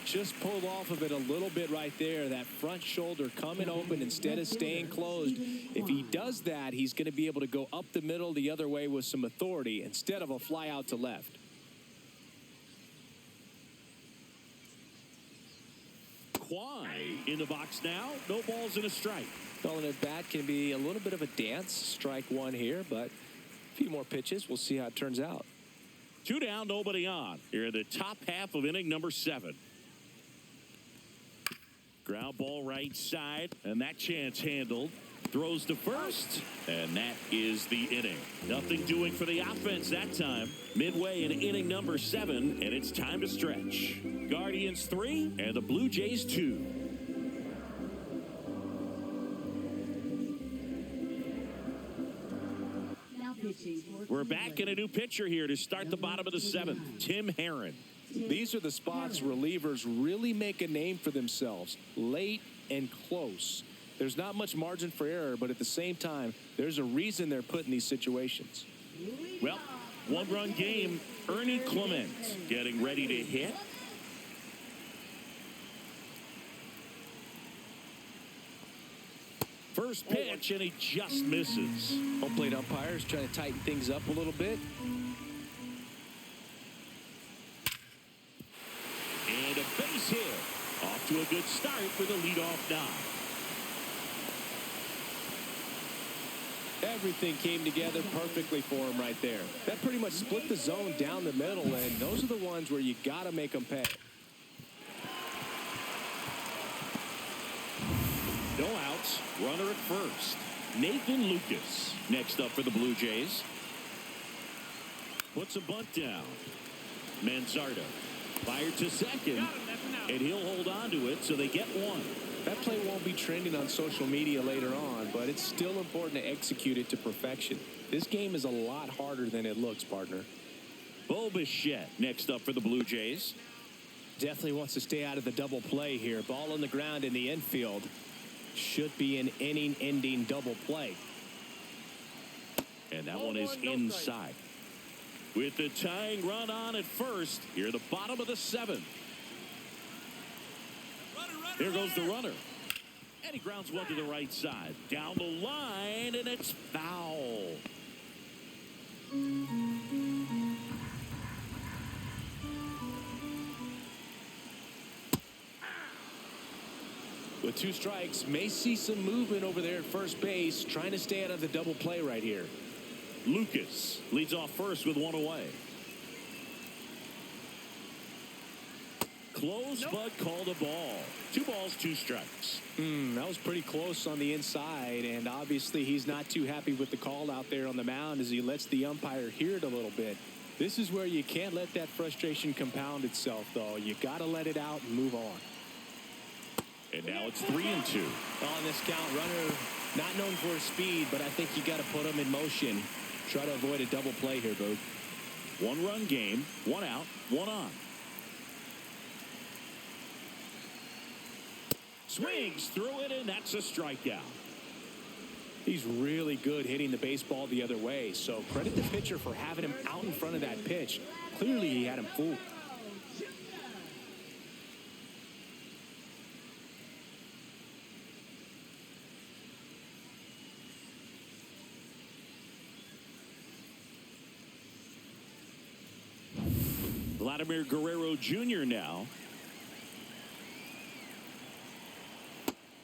Just pulled off of it a little bit right there. That front shoulder coming open instead of staying closed. If he does that, he's going to be able to go up the middle the other way with some authority instead of a fly out to left. Quay in the box now. No balls and a strike. Calling it bat can be a little bit of a dance. Strike one here, but a few more pitches. We'll see how it turns out. 2 down, nobody on. Here in the top half of inning number 7. Ground ball right side, and that chance handled. Throws to first, and that is the inning. Nothing doing for the offense that time. Midway in inning number 7, and it's time to stretch. Guardians 3 and the Blue Jays 2. We're back in a new pitcher here to start the bottom of the 7th, Tim Herron. These are the spots relievers really make a name for themselves, late and close. There's not much margin for error, but at the same time, there's a reason they're put in these situations. Well, one-run game. Ernie Clement getting ready to hit. First pitch, and he just misses. Home plate umpires trying to tighten things up a little bit. And a base hit. Off to a good start for the leadoff nod. Everything came together perfectly for him right there. That pretty much split the zone down the middle, and those are the ones where you got to make them pay. No outs. Runner at first. Nathan Lucas next up for the Blue Jays. Puts a bunt down. Manzardo fired to second, and he'll hold on to it, so they get one. That play won't be trending on social media later on, but it's still important to execute it to perfection. This game is a lot harder than it looks, partner. Bo Bichette next up for the Blue Jays. Definitely wants to stay out of the double play here. Ball on the ground in the infield. Should be an inning-ending double play. And that one is inside. With the tying run on at first, here the bottom of the seventh. Here goes the runner. And he grounds one to the right side. Down the line, and it's foul. With 2 strikes, may see some movement over there at first base, trying to stay out of the double play right here. Lucas leads off first with one away. Close, but called a ball. 2 balls, 2 strikes. That was pretty close on the inside, and obviously he's not too happy with the call out there on the mound as he lets the umpire hear it a little bit. This is where you can't let that frustration compound itself, though. You got to let it out and move on. And now it's 3-2. On this count, runner not known for his speed, but I think you got to put him in motion. Try to avoid a double play here, Boog. 1-run game, 1 out, 1 on. Swings through it, and that's a strikeout. He's really good hitting the baseball the other way, so credit the pitcher for having him out in front of that pitch. Clearly, he had him fooled. Vladimir Guerrero Jr. now.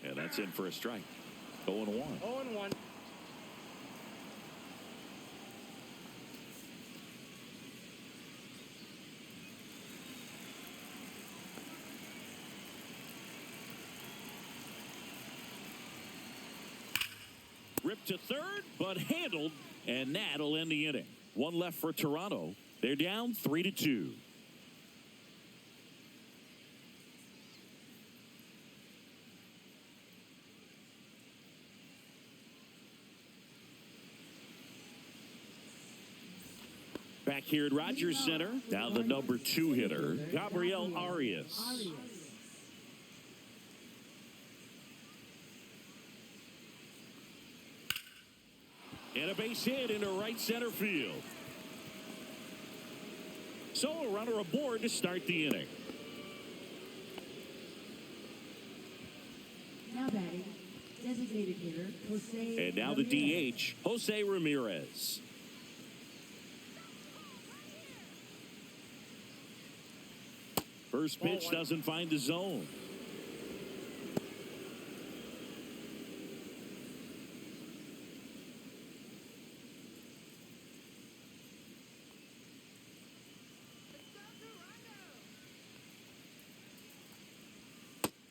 Yeah, that's in for a strike. 0-1. 0-1. Ripped to third, but handled, and that'll end the inning. 1 left for Toronto. They're down 3-2. Back here at Rogers Center, now the number 2 hitter, Gabriel Arias. And a base hit into right center field. So a runner aboard to start the inning. Now batting, designated hitter, Jose. And now the DH, Jose Ramirez. First pitch doesn't find the zone.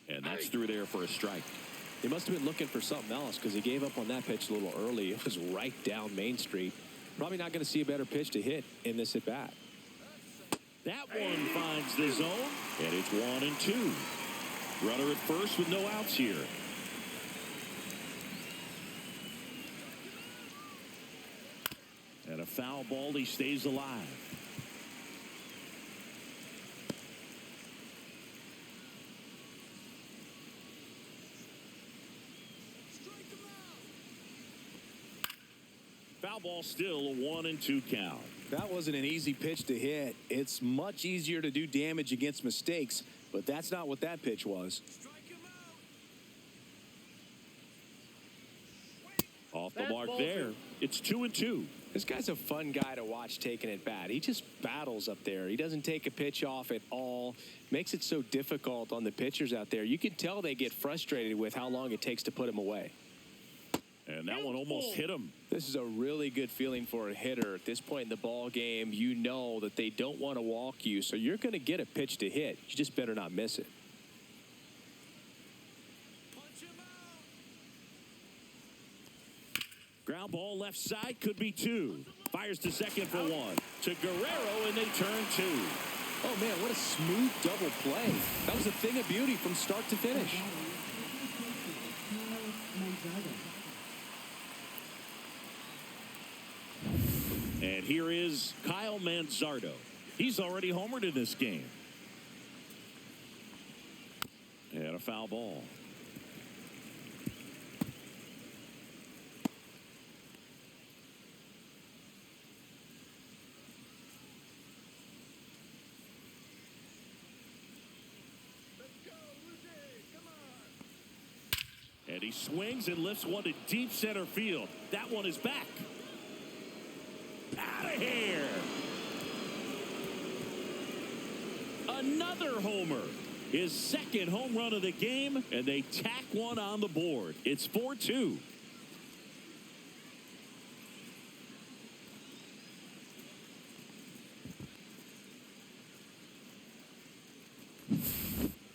And that's through there for a strike. He must have been looking for something else because he gave up on that pitch a little early. It was right down Main Street. Probably not going to see a better pitch to hit in this at-bat. That one finds the zone, and it's 1-2. Runner at first with no outs here. And a foul ball, he stays alive. Foul ball still a 1-2 count. That wasn't an easy pitch to hit. It's much easier to do damage against mistakes, but that's not what that pitch was. Off the mark there. It's 2-2. This guy's a fun guy to watch taking it bat. He just battles up there. He doesn't take a pitch off at all. Makes it so difficult on the pitchers out there. You can tell they get frustrated with how long it takes to put him away. And that one almost hit him. This is a really good feeling for a hitter. At this point in the ball game, you know that they don't want to walk you, so you're going to get a pitch to hit. You just better not miss it. Ground ball left side, could be 2. Fires to second for 1. To Guerrero, and they turn 2. Oh, man, what a smooth double play. That was a thing of beauty from start to finish. And here is Kyle Manzardo. He's already homered in this game. And a foul ball. And he swings and lifts one to deep center field. That one is back. Out of here. Another homer. His second home run of the game, and they tack one on the board. It's 4-2.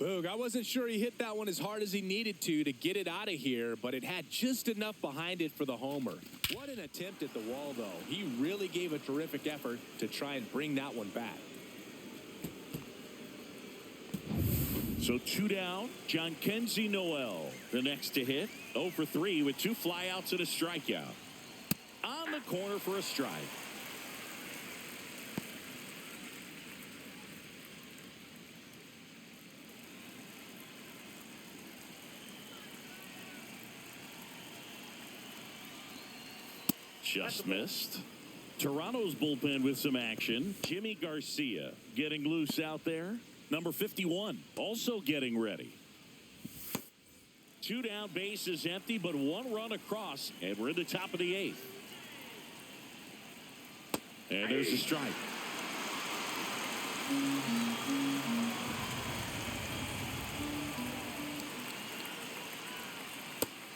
Boog, I wasn't sure he hit that one as hard as he needed to get it out of here, but it had just enough behind it for the homer. What an attempt at the wall, though. He really gave a terrific effort to try and bring that one back. So 2 down. John Kenzie Noel, the next to hit. 0 for 3 with 2 flyouts and a strikeout. On the corner for a strike. Just missed. Toronto's bullpen with some action. Jimmy Garcia getting loose out there. Number 51 also getting ready. 2 down, base is empty, but 1 run across, and we're in the top of the 8th. And there's a strike.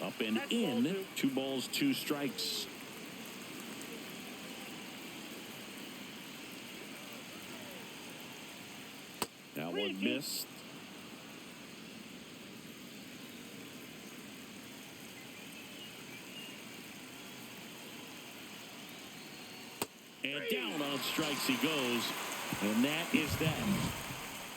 Up and in. 2 balls, 2 strikes. That one missed. And down on strikes he goes. And that is that.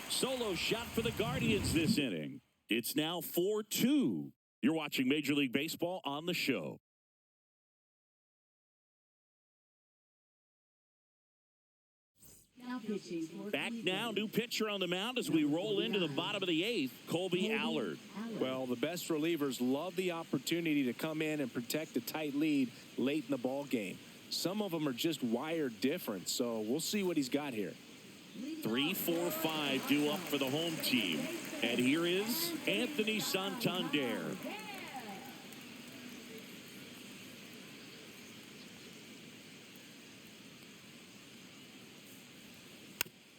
Solo shot for the Guardians this inning. It's now 4-2. You're watching Major League Baseball on the show. Back now, new pitcher on the mound as we roll into the bottom of the 8th, Colby Allard. Well, the best relievers love the opportunity to come in and protect a tight lead late in the ball game. Some of them are just wired different, so we'll see what he's got here. 3, 4, 5 due up for the home team. And here is Anthony Santander.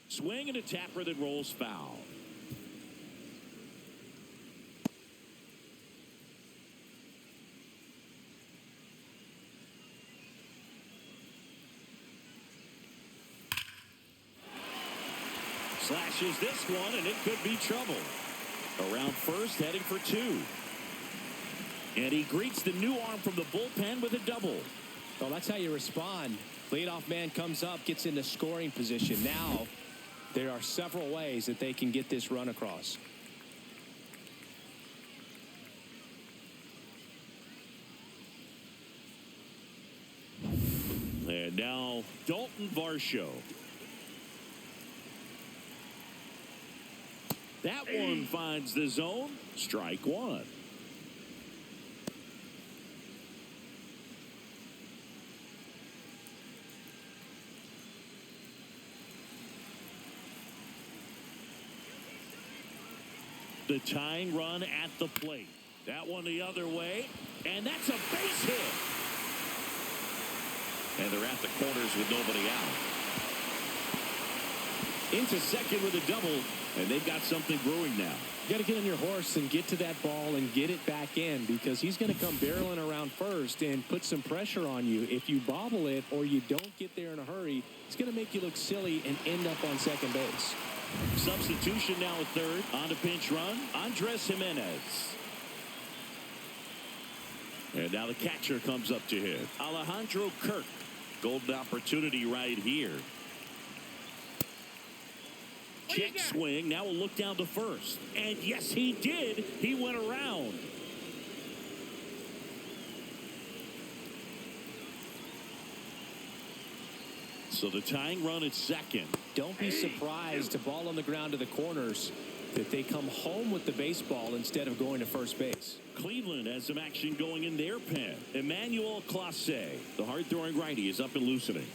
Swing and a tapper that rolls foul. Slashes this one, and it could be trouble. Around first, heading for 2. And he greets the new arm from the bullpen with a double. Well, that's how you respond. Leadoff man comes up, gets into scoring position. Now, there are several ways that they can get this run across. And now, Dalton Varsho. That one finds the zone. Strike 1. the tying run at the plate. That one the other way, and that's a base hit. And they're at the corners with nobody out. Into second with a double, and they've got something brewing now. You got to get on your horse and get to that ball and get it back in, because he's going to come barreling around first and put some pressure on you. If you bobble it or you don't get there in a hurry, it's going to make you look silly and end up on second base. Substitution now at third. On to pinch run, Andres Jimenez. And now the catcher comes up to hit. Alejandro Kirk. Golden opportunity right here. Check swing. Now we'll look down to first. And yes, he did. He went around. So the tying run at second. Don't be surprised, a ball on the ground to the corners, that they come home with the baseball instead of going to first base. Cleveland has some action going in their pen. Emmanuel Clase, the hard-throwing righty, is up and loosening.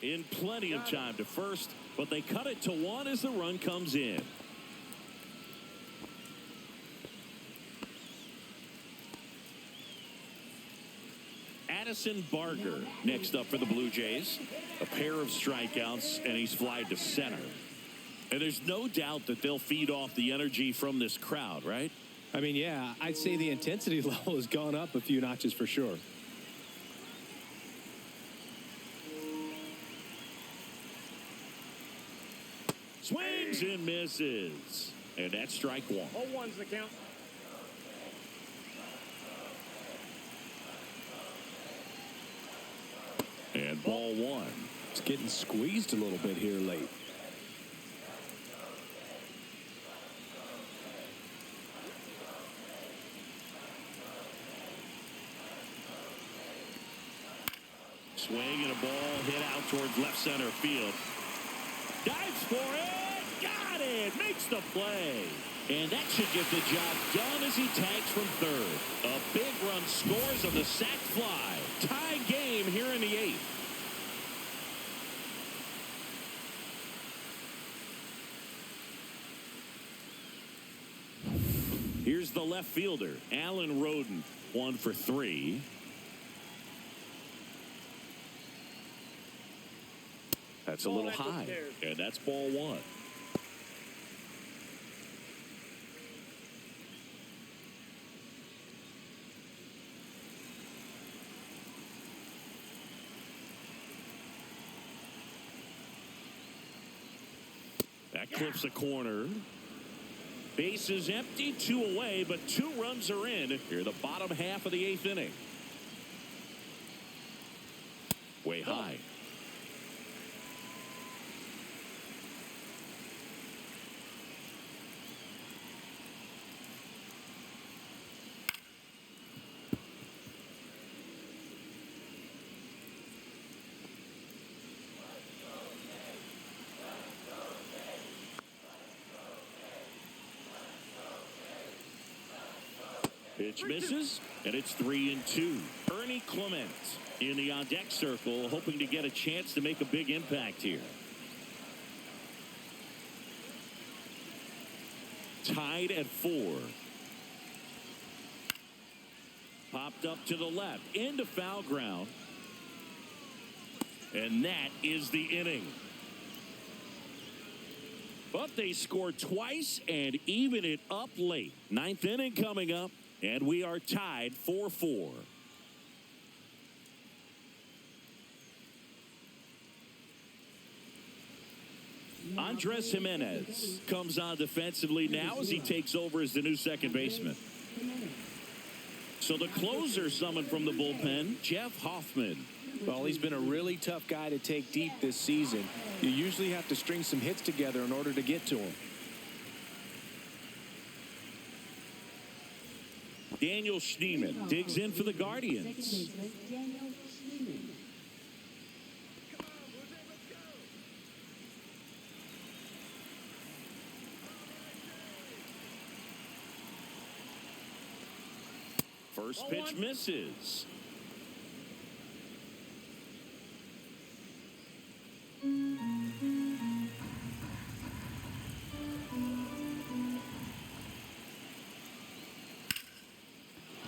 In plenty of time to first, but they cut it to one as the run comes in. Addison Barger next up for the Blue Jays. A pair of strikeouts, and he's flied to center. And there's no doubt that they'll feed off the energy from this crowd, right? I mean, yeah, I'd say the intensity level has gone up a few notches for sure. Swings and misses. And that's strike one. 0-1's the count. And ball one. It's getting squeezed a little bit here late. Swing and a ball hit out towards left center field. Dives for it. Got it. Makes the play. And that should get the job done as he tags from third. A big run scores on the sac fly. Tie game here in the eighth. Here's the left fielder, Alan Roden, 1 for 3. That's a little high, and that's ball one. That clips a corner. Base is empty, 2 away, but 2 runs are in here the bottom half of the 8th inning. Way high. Pitch misses, and it's 3-2. Ernie Clement in the on-deck circle, hoping to get a chance to make a big impact here. Tied at 4. Popped up to the left, into foul ground. And that is the inning. But they scored twice and even it up late. 9th inning coming up. And we are tied 4-4. Andres Jimenez comes on defensively now as he takes over as the new second baseman. So the closer summoned from the bullpen, Jeff Hoffman. Well, he's been a really tough guy to take deep this season. You usually have to string some hits together in order to get to him. Daniel Schneemann digs in for the Guardians. First pitch misses.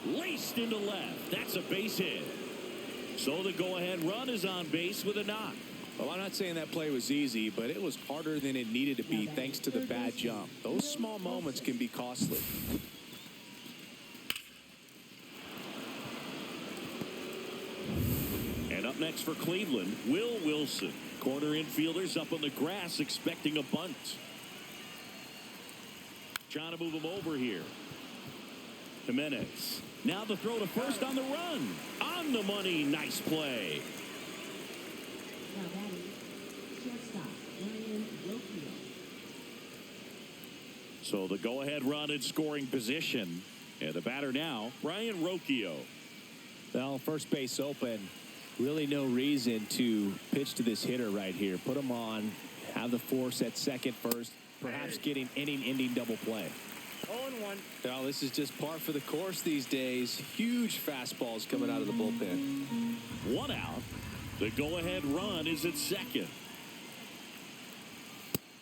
Laced into left. That's a base hit. So the go-ahead run is on base with a knock. Well, I'm not saying that play was easy, but it was harder than it needed to be thanks to the bad jump. Those small moments can be costly. And up next for Cleveland, Will Wilson. Corner infielders up on the grass expecting a bunt. Trying to move him over here. Jimenez. Now the throw to first on the run. On the money. Nice play. Now batting, shortstop, Ryan Rocchio. So the go-ahead run in scoring position. And the batter now, Ryan Rocchio. Well, first base open. Really no reason to pitch to this hitter right here. Put him on. Have the force at second first. Perhaps getting inning-ending double play. 0-1. Well, this is just par for the course these days. Huge fastballs coming out of the bullpen. One out. The go-ahead run is at second.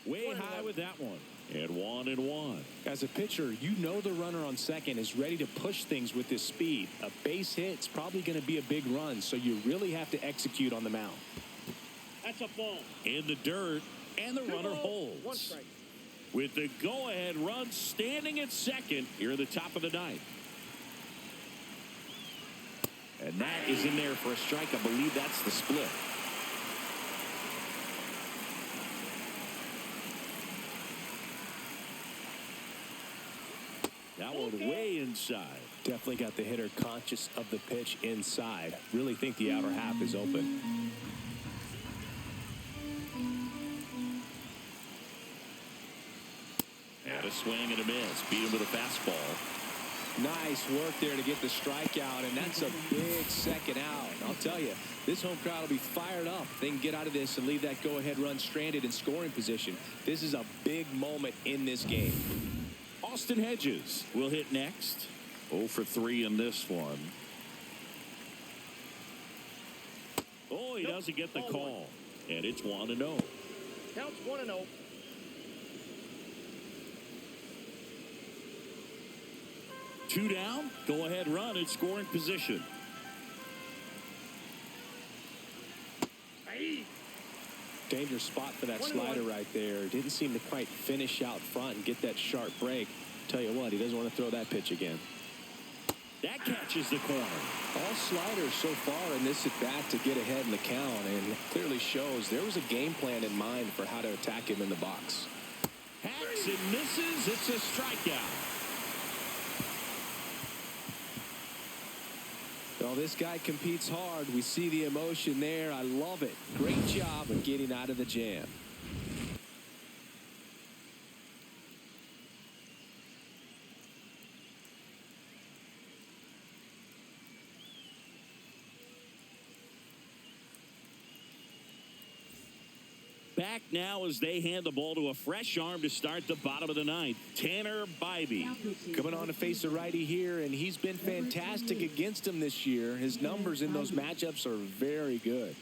Way high with that one. And 1-1. As a pitcher, you know the runner on second is ready to push things with his speed. A base hit's probably going to be a big run, so you really have to execute on the mound. That's a ball. In the dirt, and the runner holds. 1 strike. With the go-ahead run standing at second here at the top of the ninth. And that is in there for a strike. I believe that's the split. That one way inside. Definitely got the hitter conscious of the pitch inside. Really think the outer half is open. And a swing and a miss. Beat him with a fastball. Nice work there to get the strikeout, and that's a big second out. I'll tell you, this home crowd will be fired up. They can get out of this and leave that go-ahead run stranded in scoring position. This is a big moment in this game. Austin Hedges will hit next. 0 for 3 in this one. Oh, he doesn't get the call. And it's 1-0. Counts 1-0. Two down. Go ahead run in scoring position. Dangerous spot for that slider right there. Didn't seem to quite finish out front and get that sharp break. Tell you what, he doesn't want to throw that pitch again. That catches the corner. All sliders so far in this at bat to get ahead in the count, and it clearly shows there was a game plan in mind for how to attack him in the box. Hacks and misses. It's a strikeout. Well, this guy competes hard. We see the emotion there. I love it. Great job of getting out of the jam. Back now as they hand the ball to a fresh arm to start the bottom of the ninth. Tanner Bybee. Coming on to face a righty here, and he's been fantastic against him this year. His numbers in those matchups are very good.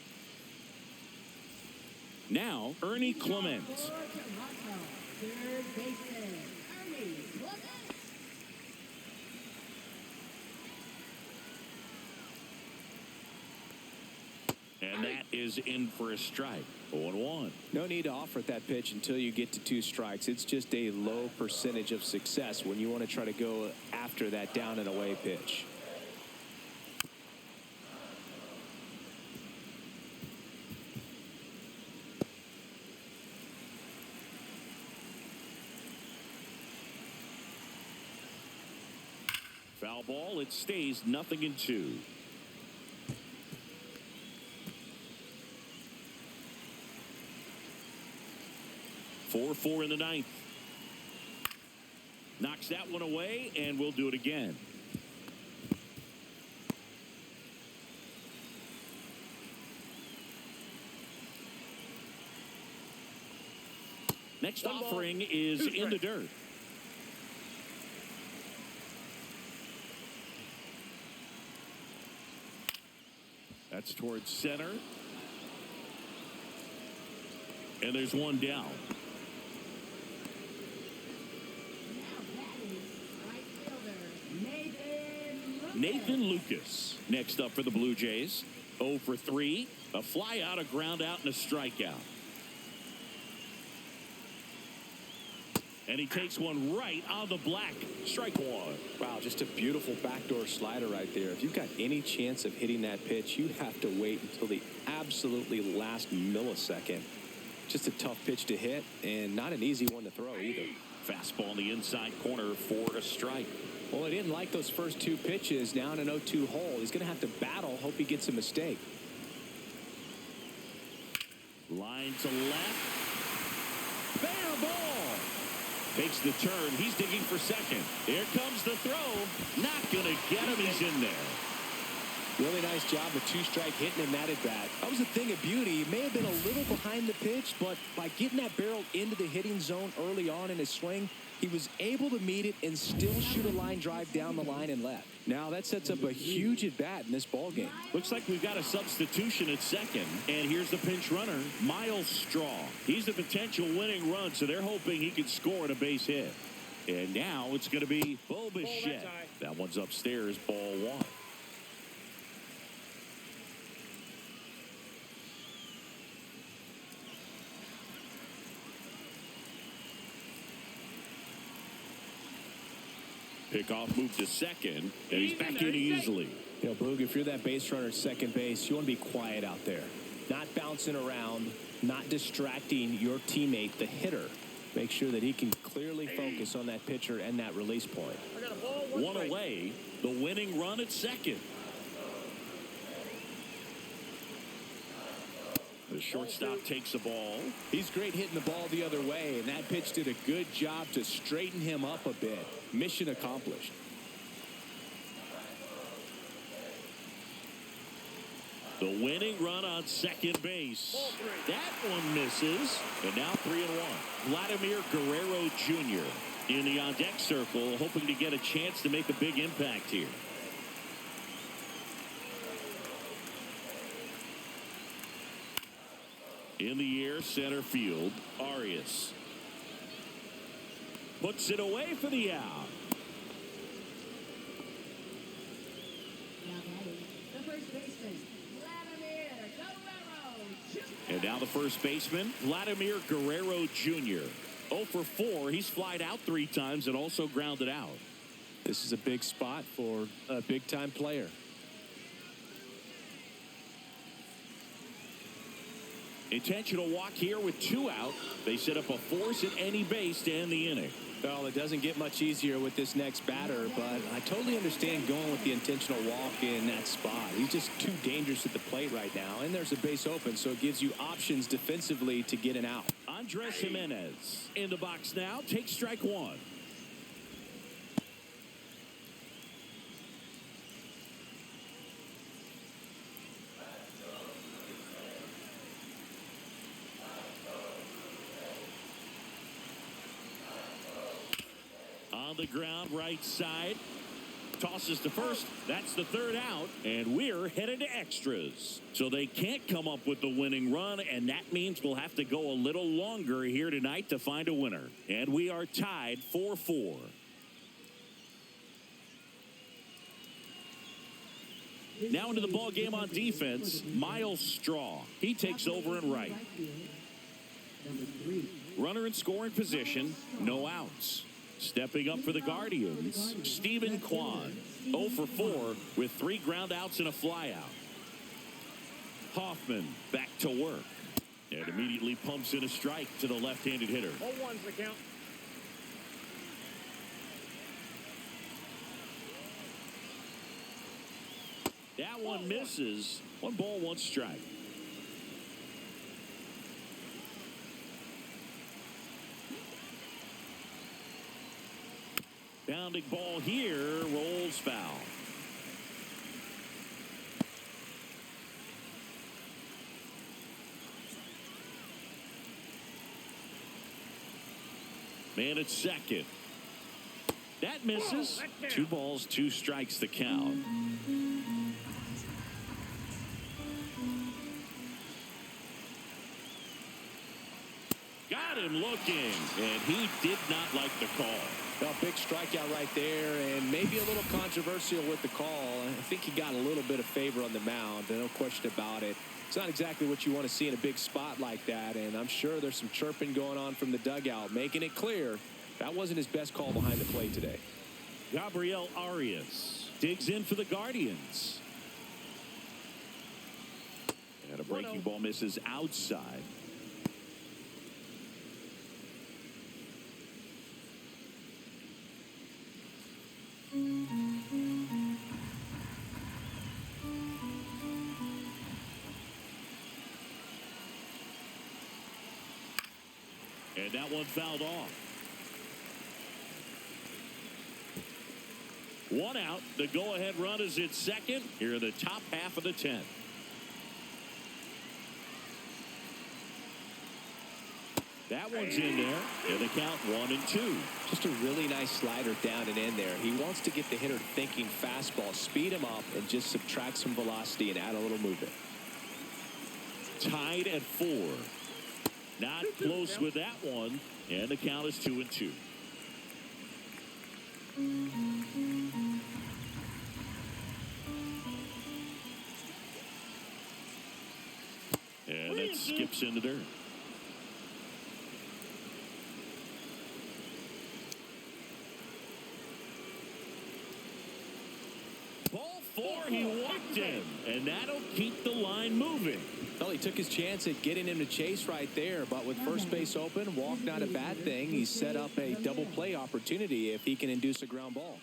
Now, Ernie Clement. Third baseman, Ernie Clement. And that is in for a strike. 0-1. No need to offer at that pitch until you get to 2 strikes. It's just a low percentage of success when you want to try to go after that down and away pitch. Foul ball. It stays 0-2. 4-4 in the ninth. Knocks that one away, and we'll do it again. Next offering is in the dirt. That's towards center. And there's one down. Now batting, right fielder, Nathan Ryan. Nathan Lucas next up for the Blue Jays. 0 for 3. A fly out, a ground out, and a strikeout. And he takes one right on the black. Strike one. Wow, just a beautiful backdoor slider right there. If you've got any chance of hitting that pitch, you have to wait until the absolutely last millisecond. Just a tough pitch to hit and not an easy one to throw either. Fastball in the inside corner for a strike. Well, he didn't like those first 2 pitches. Now in an 0-2 hole. He's going to have to battle. Hope he gets a mistake. Line to left. Fair ball. Takes the turn. He's digging for second. Here comes the throw. Not going to get him. He's in there. Really nice job with 2-strike hitting him that at bat. That was a thing of beauty. He may have been a little behind the pitch, but by getting that barrel into the hitting zone early on in his swing, he was able to meet it and still shoot a line drive down the line and left. Now that sets up a huge at bat in this ball game. Looks like we've got a substitution at second, and here's the pinch runner, Miles Straw. He's the potential winning run, so they're hoping he can score at a base hit. And now it's going to be Bo Bichette. That one's upstairs, ball 1. Pickoff move to second, and he's back in easily. You know, Boog, if you're that base runner at second base, you want to be quiet out there. Not bouncing around, not distracting your teammate, the hitter. Make sure that he can clearly focus on that pitcher and that release point. I got a ball, One away, the winning run at second. The shortstop takes the ball. He's great hitting the ball the other way, and that pitch did a good job to straighten him up a bit. Mission accomplished. The winning run on second base. That one misses. And now 3-1. Vladimir Guerrero Jr. in the on-deck circle, hoping to get a chance to make a big impact here. In the air, center field, Arias. Puts it away for the out. Now batting, the first baseman, Vladimir Guerrero Jr. And now the first baseman, Vladimir Guerrero Jr. 0 for 4. He's flied out 3 times and also grounded out. This is a big spot for a big-time player. Intentional walk here with 2 out. They set up a force at any base to end the inning. Well, it doesn't get much easier with this next batter, but I totally understand going with the intentional walk in that spot. He's just too dangerous at the plate right now, and there's a base open, so it gives you options defensively to get an out. Andres Jimenez in the box now. Takes strike 1. On the ground, right side. Tosses to first. That's the 3rd out. And we're headed to extras. So they can't come up with the winning run, and that means we'll have to go a little longer here tonight to find a winner. And we are tied 4-4. Now into the ball game on defense, Miles Straw. He takes over in right. Runner in scoring position, no outs. Stepping up for the Guardians, Stephen Kwan, 0 for 4 with 3 ground outs and a flyout. Hoffman back to work and immediately pumps in a strike to the left-handed hitter. 0-1's the count. That one misses. 1 ball, 1 strike. Bounding ball here, rolls foul. Man at second. That misses. 2 balls, 2 strikes the count. Got him looking, and he did not like the call. A big strikeout right there, and maybe a little controversial with the call. I think he got a little bit of favor on the mound, no question about it. It's not exactly what you want to see in a big spot like that, and I'm sure there's some chirping going on from the dugout, making it clear that wasn't his best call behind the plate today. Gabriel Arias digs in for the Guardians. And a breaking ball misses outside. And that one fouled off. One out. The go-ahead run is at second here in the top half of the 10th. That one's in there. And the count 1-2. Just a really nice slider down and in there. He wants to get the hitter thinking fastball, speed him up, and just subtract some velocity and add a little movement. Tied at 4. Not close with that one. And the count is 2-2. And that skips into there. Ball 4, he walked him. And that'll keep the line moving. Well, he took his chance at getting him to chase right there, but with first base open, walk not a bad thing. He set up a double play opportunity if he can induce a ground ball.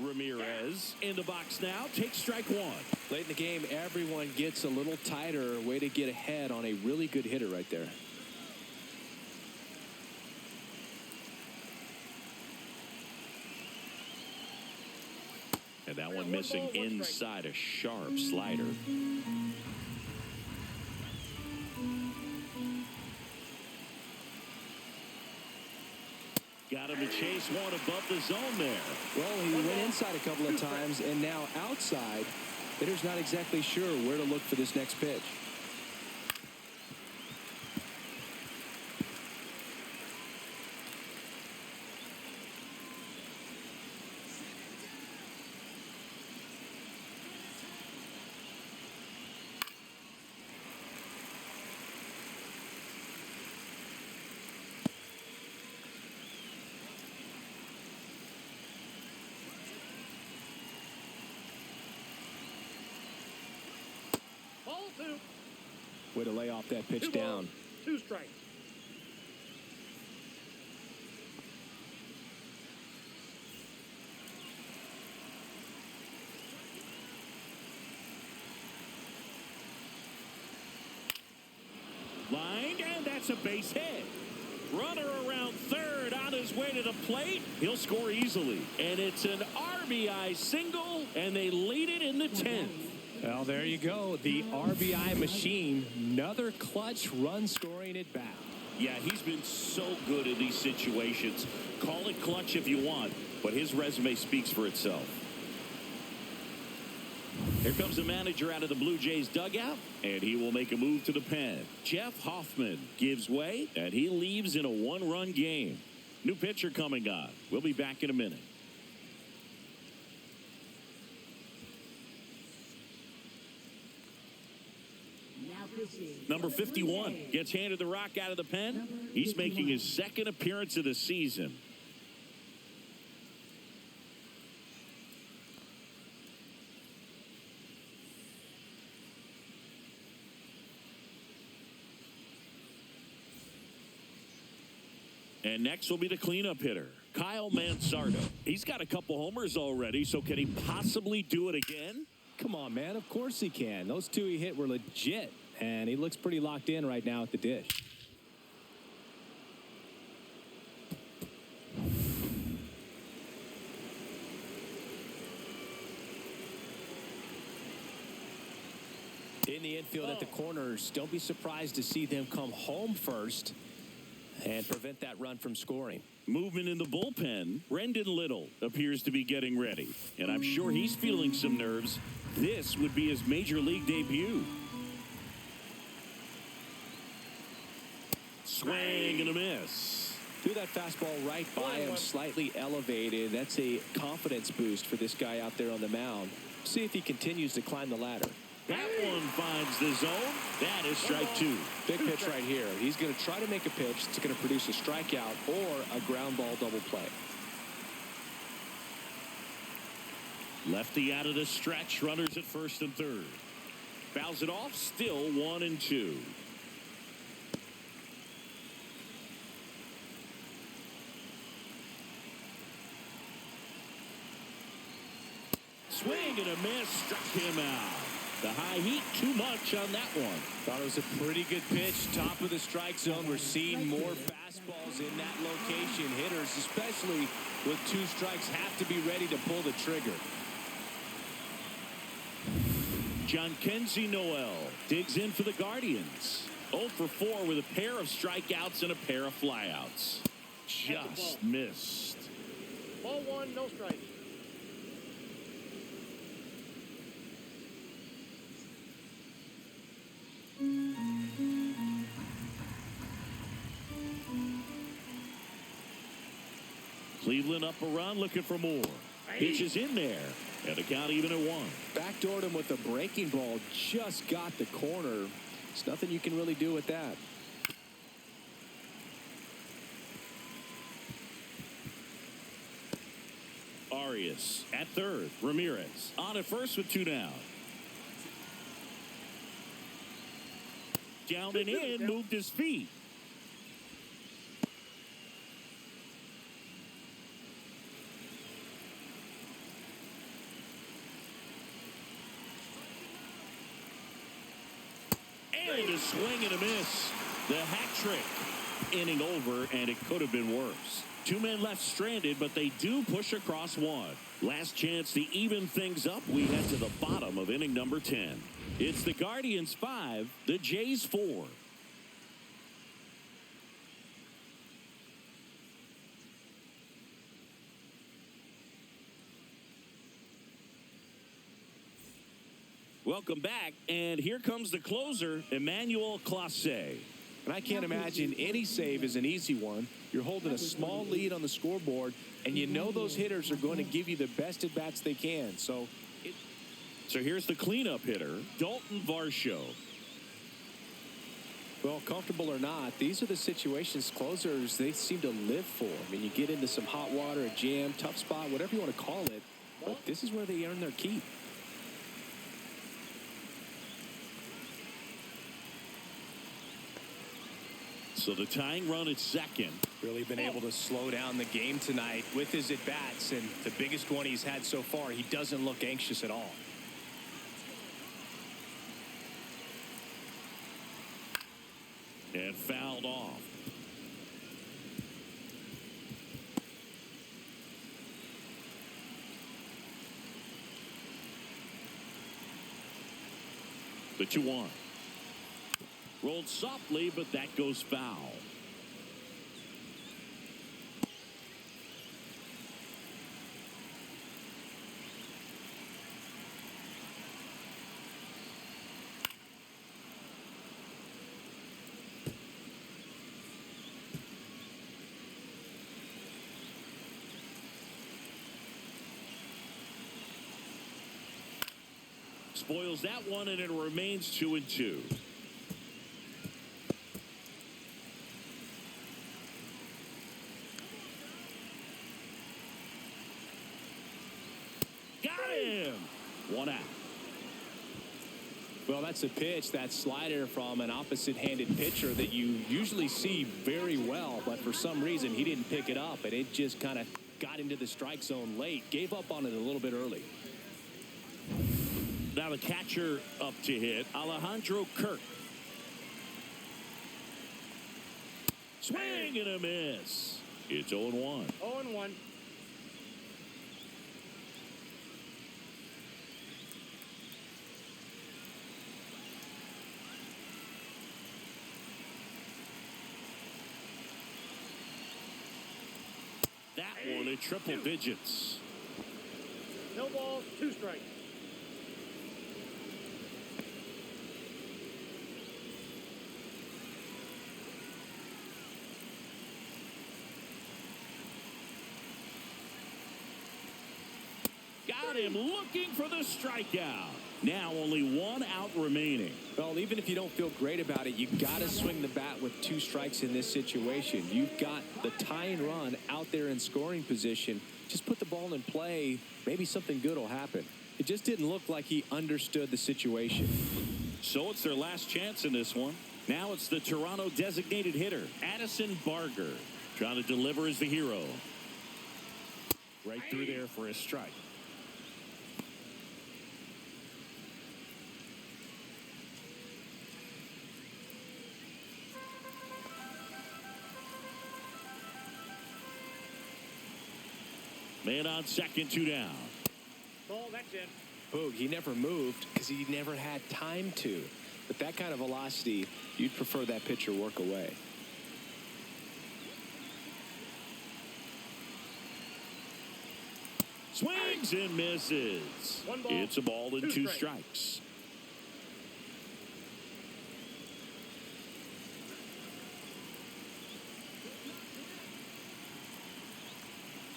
Ramirez in the box now. Takes strike 1. Late in the game, everyone gets a little tighter. Way to get ahead on a really good hitter right there. And that one missing inside, a sharp slider. Got him to chase one above the zone there. Well, he went inside a couple of times, and now outside. Hitter's not exactly sure where to look for this next pitch. Way to lay off that pitch down. 2 strikes. Lined, and that's a base hit. Runner around third on his way to the plate. He'll score easily. And it's an RBI single, and they lead it in the 10th. Well, there you go. The RBI machine. Another clutch run scoring at bat. Yeah, he's been so good in these situations. Call it clutch if you want, but his resume speaks for itself. Here comes the manager out of the Blue Jays dugout, and he will make a move to the pen. Jeff Hoffman gives way, and he leaves in a 1-run game. New pitcher coming on. We'll be back in a minute. Number 51 gets handed the rock out of the pen. He's making his second appearance of the season. And next will be the cleanup hitter, Kyle Mansardo. He's got a couple homers already, so can he possibly do it again? Come on, man. Of course he can. Those two he hit were legit, and he looks pretty locked in right now at the dish. In the infield at the corners, don't be surprised to see them come home first. and prevent that run from scoring. Movement in the bullpen. Brendan Little appears to be getting ready, and I'm sure he's feeling some nerves. This would be his major league debut. Swing and a miss. Threw that fastball right by him, slightly elevated. That's a confidence boost for this guy out there on the mound. See if he continues to climb the ladder. That one finds the zone. That is strike two. Big pitch right here. He's going to try to make a pitch that's going to produce a strikeout or a ground ball double play. Lefty out of the stretch. Runners at first and third. Fouls it off. Still 1-2. Swing and a miss. Struck him out. The high heat, too much on that one. Thought it was a pretty good pitch. Top of the strike zone. We're seeing more fastballs in that location. Hitters, especially with 2 strikes, have to be ready to pull the trigger. Jhonkensy Noel digs in for the Guardians. 0 for 4 with a pair of strikeouts and a pair of flyouts. Just missed. Ball 1, no strike. Cleveland up a run, looking for more. Pitch is in there, and the count even at 1. Backdoored him with a breaking ball. Just got the corner. There's nothing you can really do with that. Arias at third. Ramirez on at first with 2 down. Down and in, moved his feet. And a swing and a miss. The hat trick. Inning over, and it could have been worse. 2 men left stranded, but they do push across 1. Last chance to even things up. We head to the bottom of inning number 10. It's the Guardians 5, the Jays 4. Welcome back, and here comes the closer, Emmanuel Clase. And I can't imagine any save is an easy one. You're holding a small lead on the scoreboard, and you know those hitters are going to give you the best at-bats they can. So here's the cleanup hitter, Dalton Varsho. Well, comfortable or not, these are the situations closers they seem to live for. I mean, you get into some hot water, a jam, tough spot, whatever you want to call it, but this is where they earn their keep. So the tying run at second. Really been able to slow down the game tonight with his at-bats, and the biggest one he's had so far, he doesn't look anxious at all. And fouled off. The 2-1. Rolled softly, but that goes foul. Spoils that one, and it remains 2-2. Got him. 1 out. Well, that's a pitch, that slider from an opposite-handed pitcher that you usually see very well, but for some reason he didn't pick it up, and it just kind of got into the strike zone late, gave up on it a little bit early. Now the catcher up to hit, Alejandro Kirk. Swing and a miss. It's 0-1. 0-1. into triple digits. No balls, 2 strikes. Got him looking for the strikeout. Now only 1 out remaining. Well, even if you don't feel great about it, you've got to swing the bat with 2 strikes in this situation. You've got the tying run out there in scoring position. Just put the ball in play. Maybe something good will happen. It just didn't look like he understood the situation. So it's their last chance in this one. Now it's the Toronto designated hitter, Addison Barger. Trying to deliver as the hero. Right through there for a strike. Man on second, 2 down. Ball, that's in. Boog, he never moved because he never had time to. With that kind of velocity, you'd prefer that pitcher work away. Swings and misses. 1 ball, It's a ball and 2 2 strikes.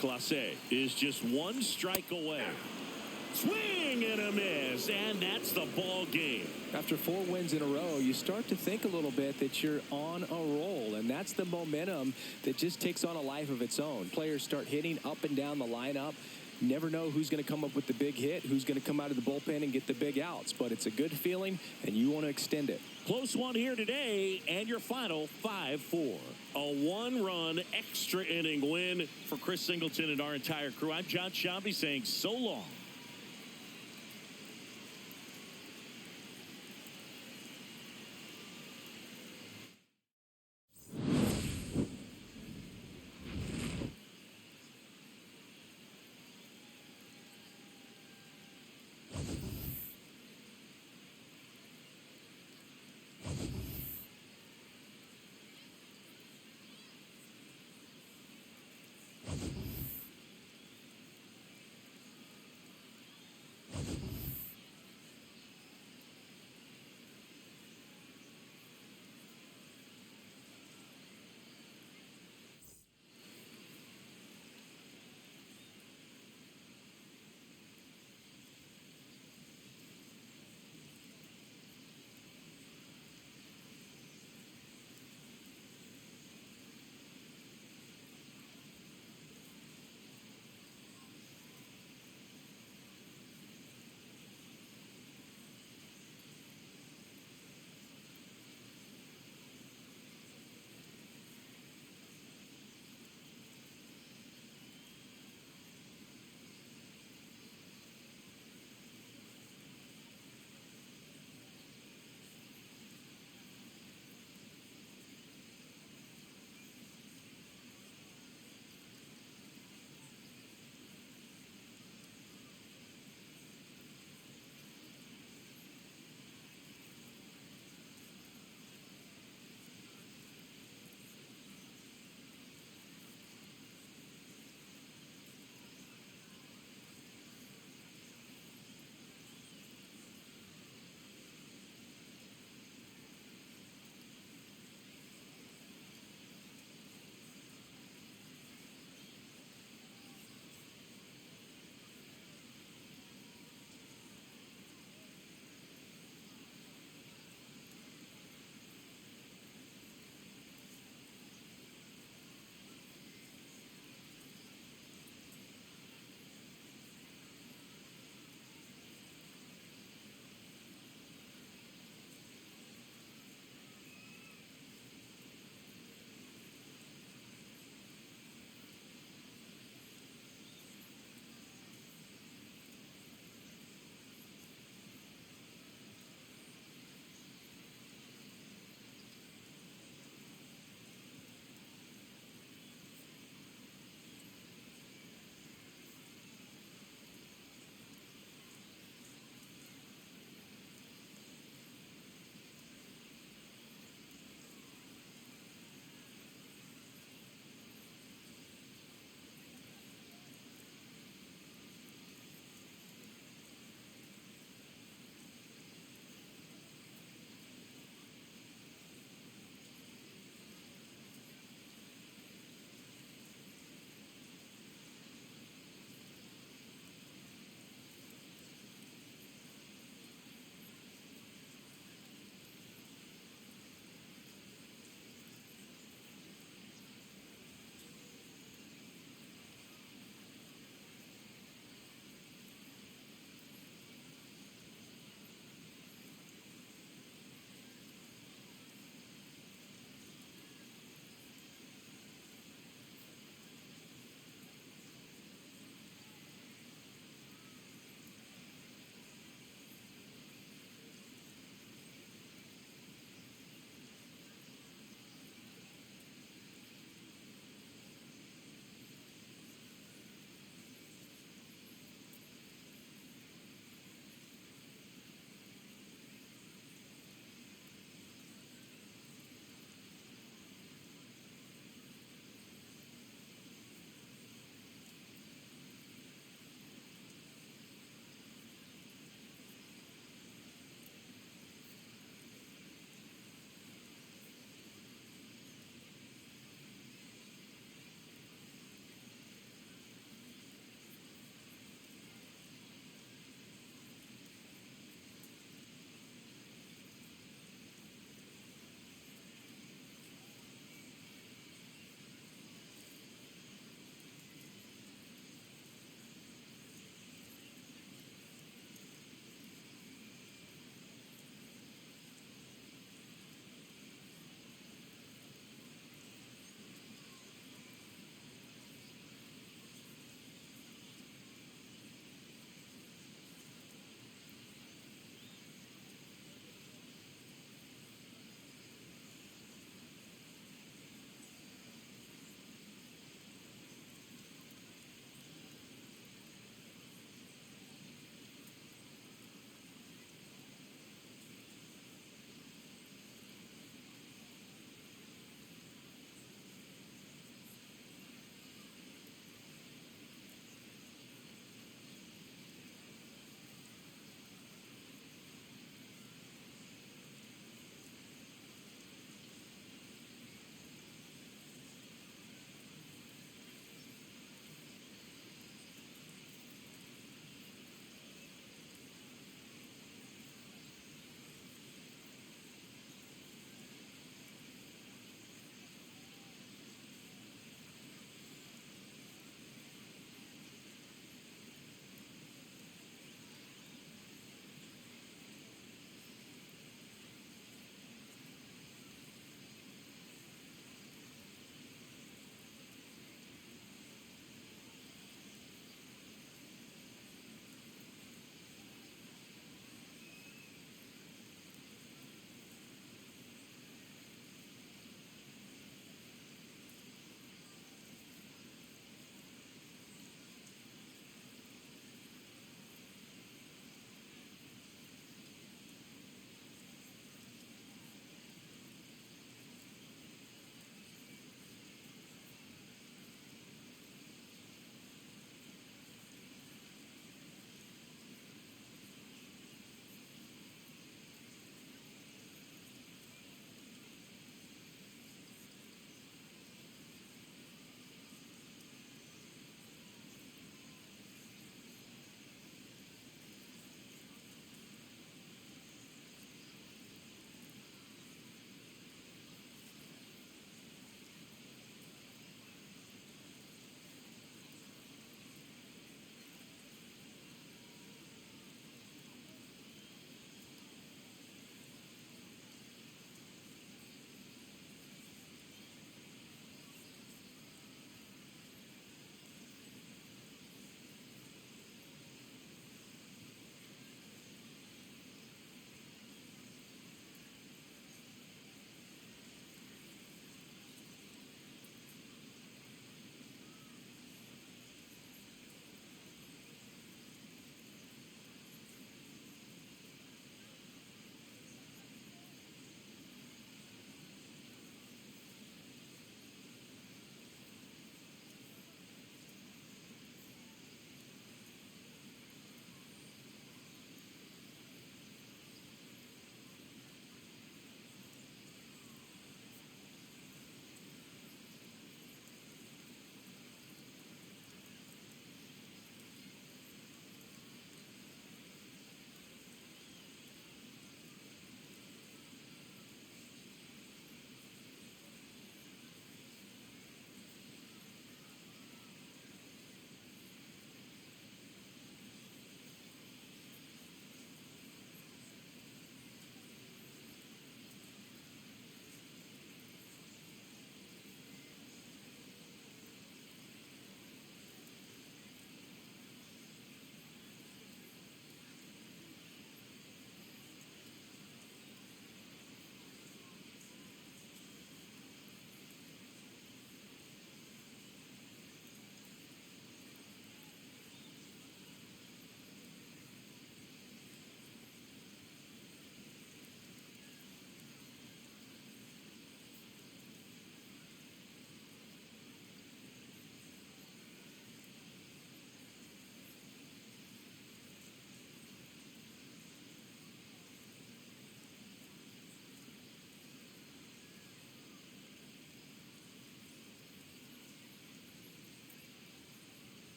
Clase is just 1 strike away. Swing and a miss, and that's the ball game. After 4 wins in a row, you start to think a little bit that you're on a roll, and that's the momentum that just takes on a life of its own. Players start hitting up and down the lineup. Never know who's going to come up with the big hit, who's going to come out of the bullpen and get the big outs, but it's a good feeling, and you want to extend it. Close one here today, and your final 5-4. A 1-run extra inning win for Chris Singleton and our entire crew. I'm John Shambi saying so long.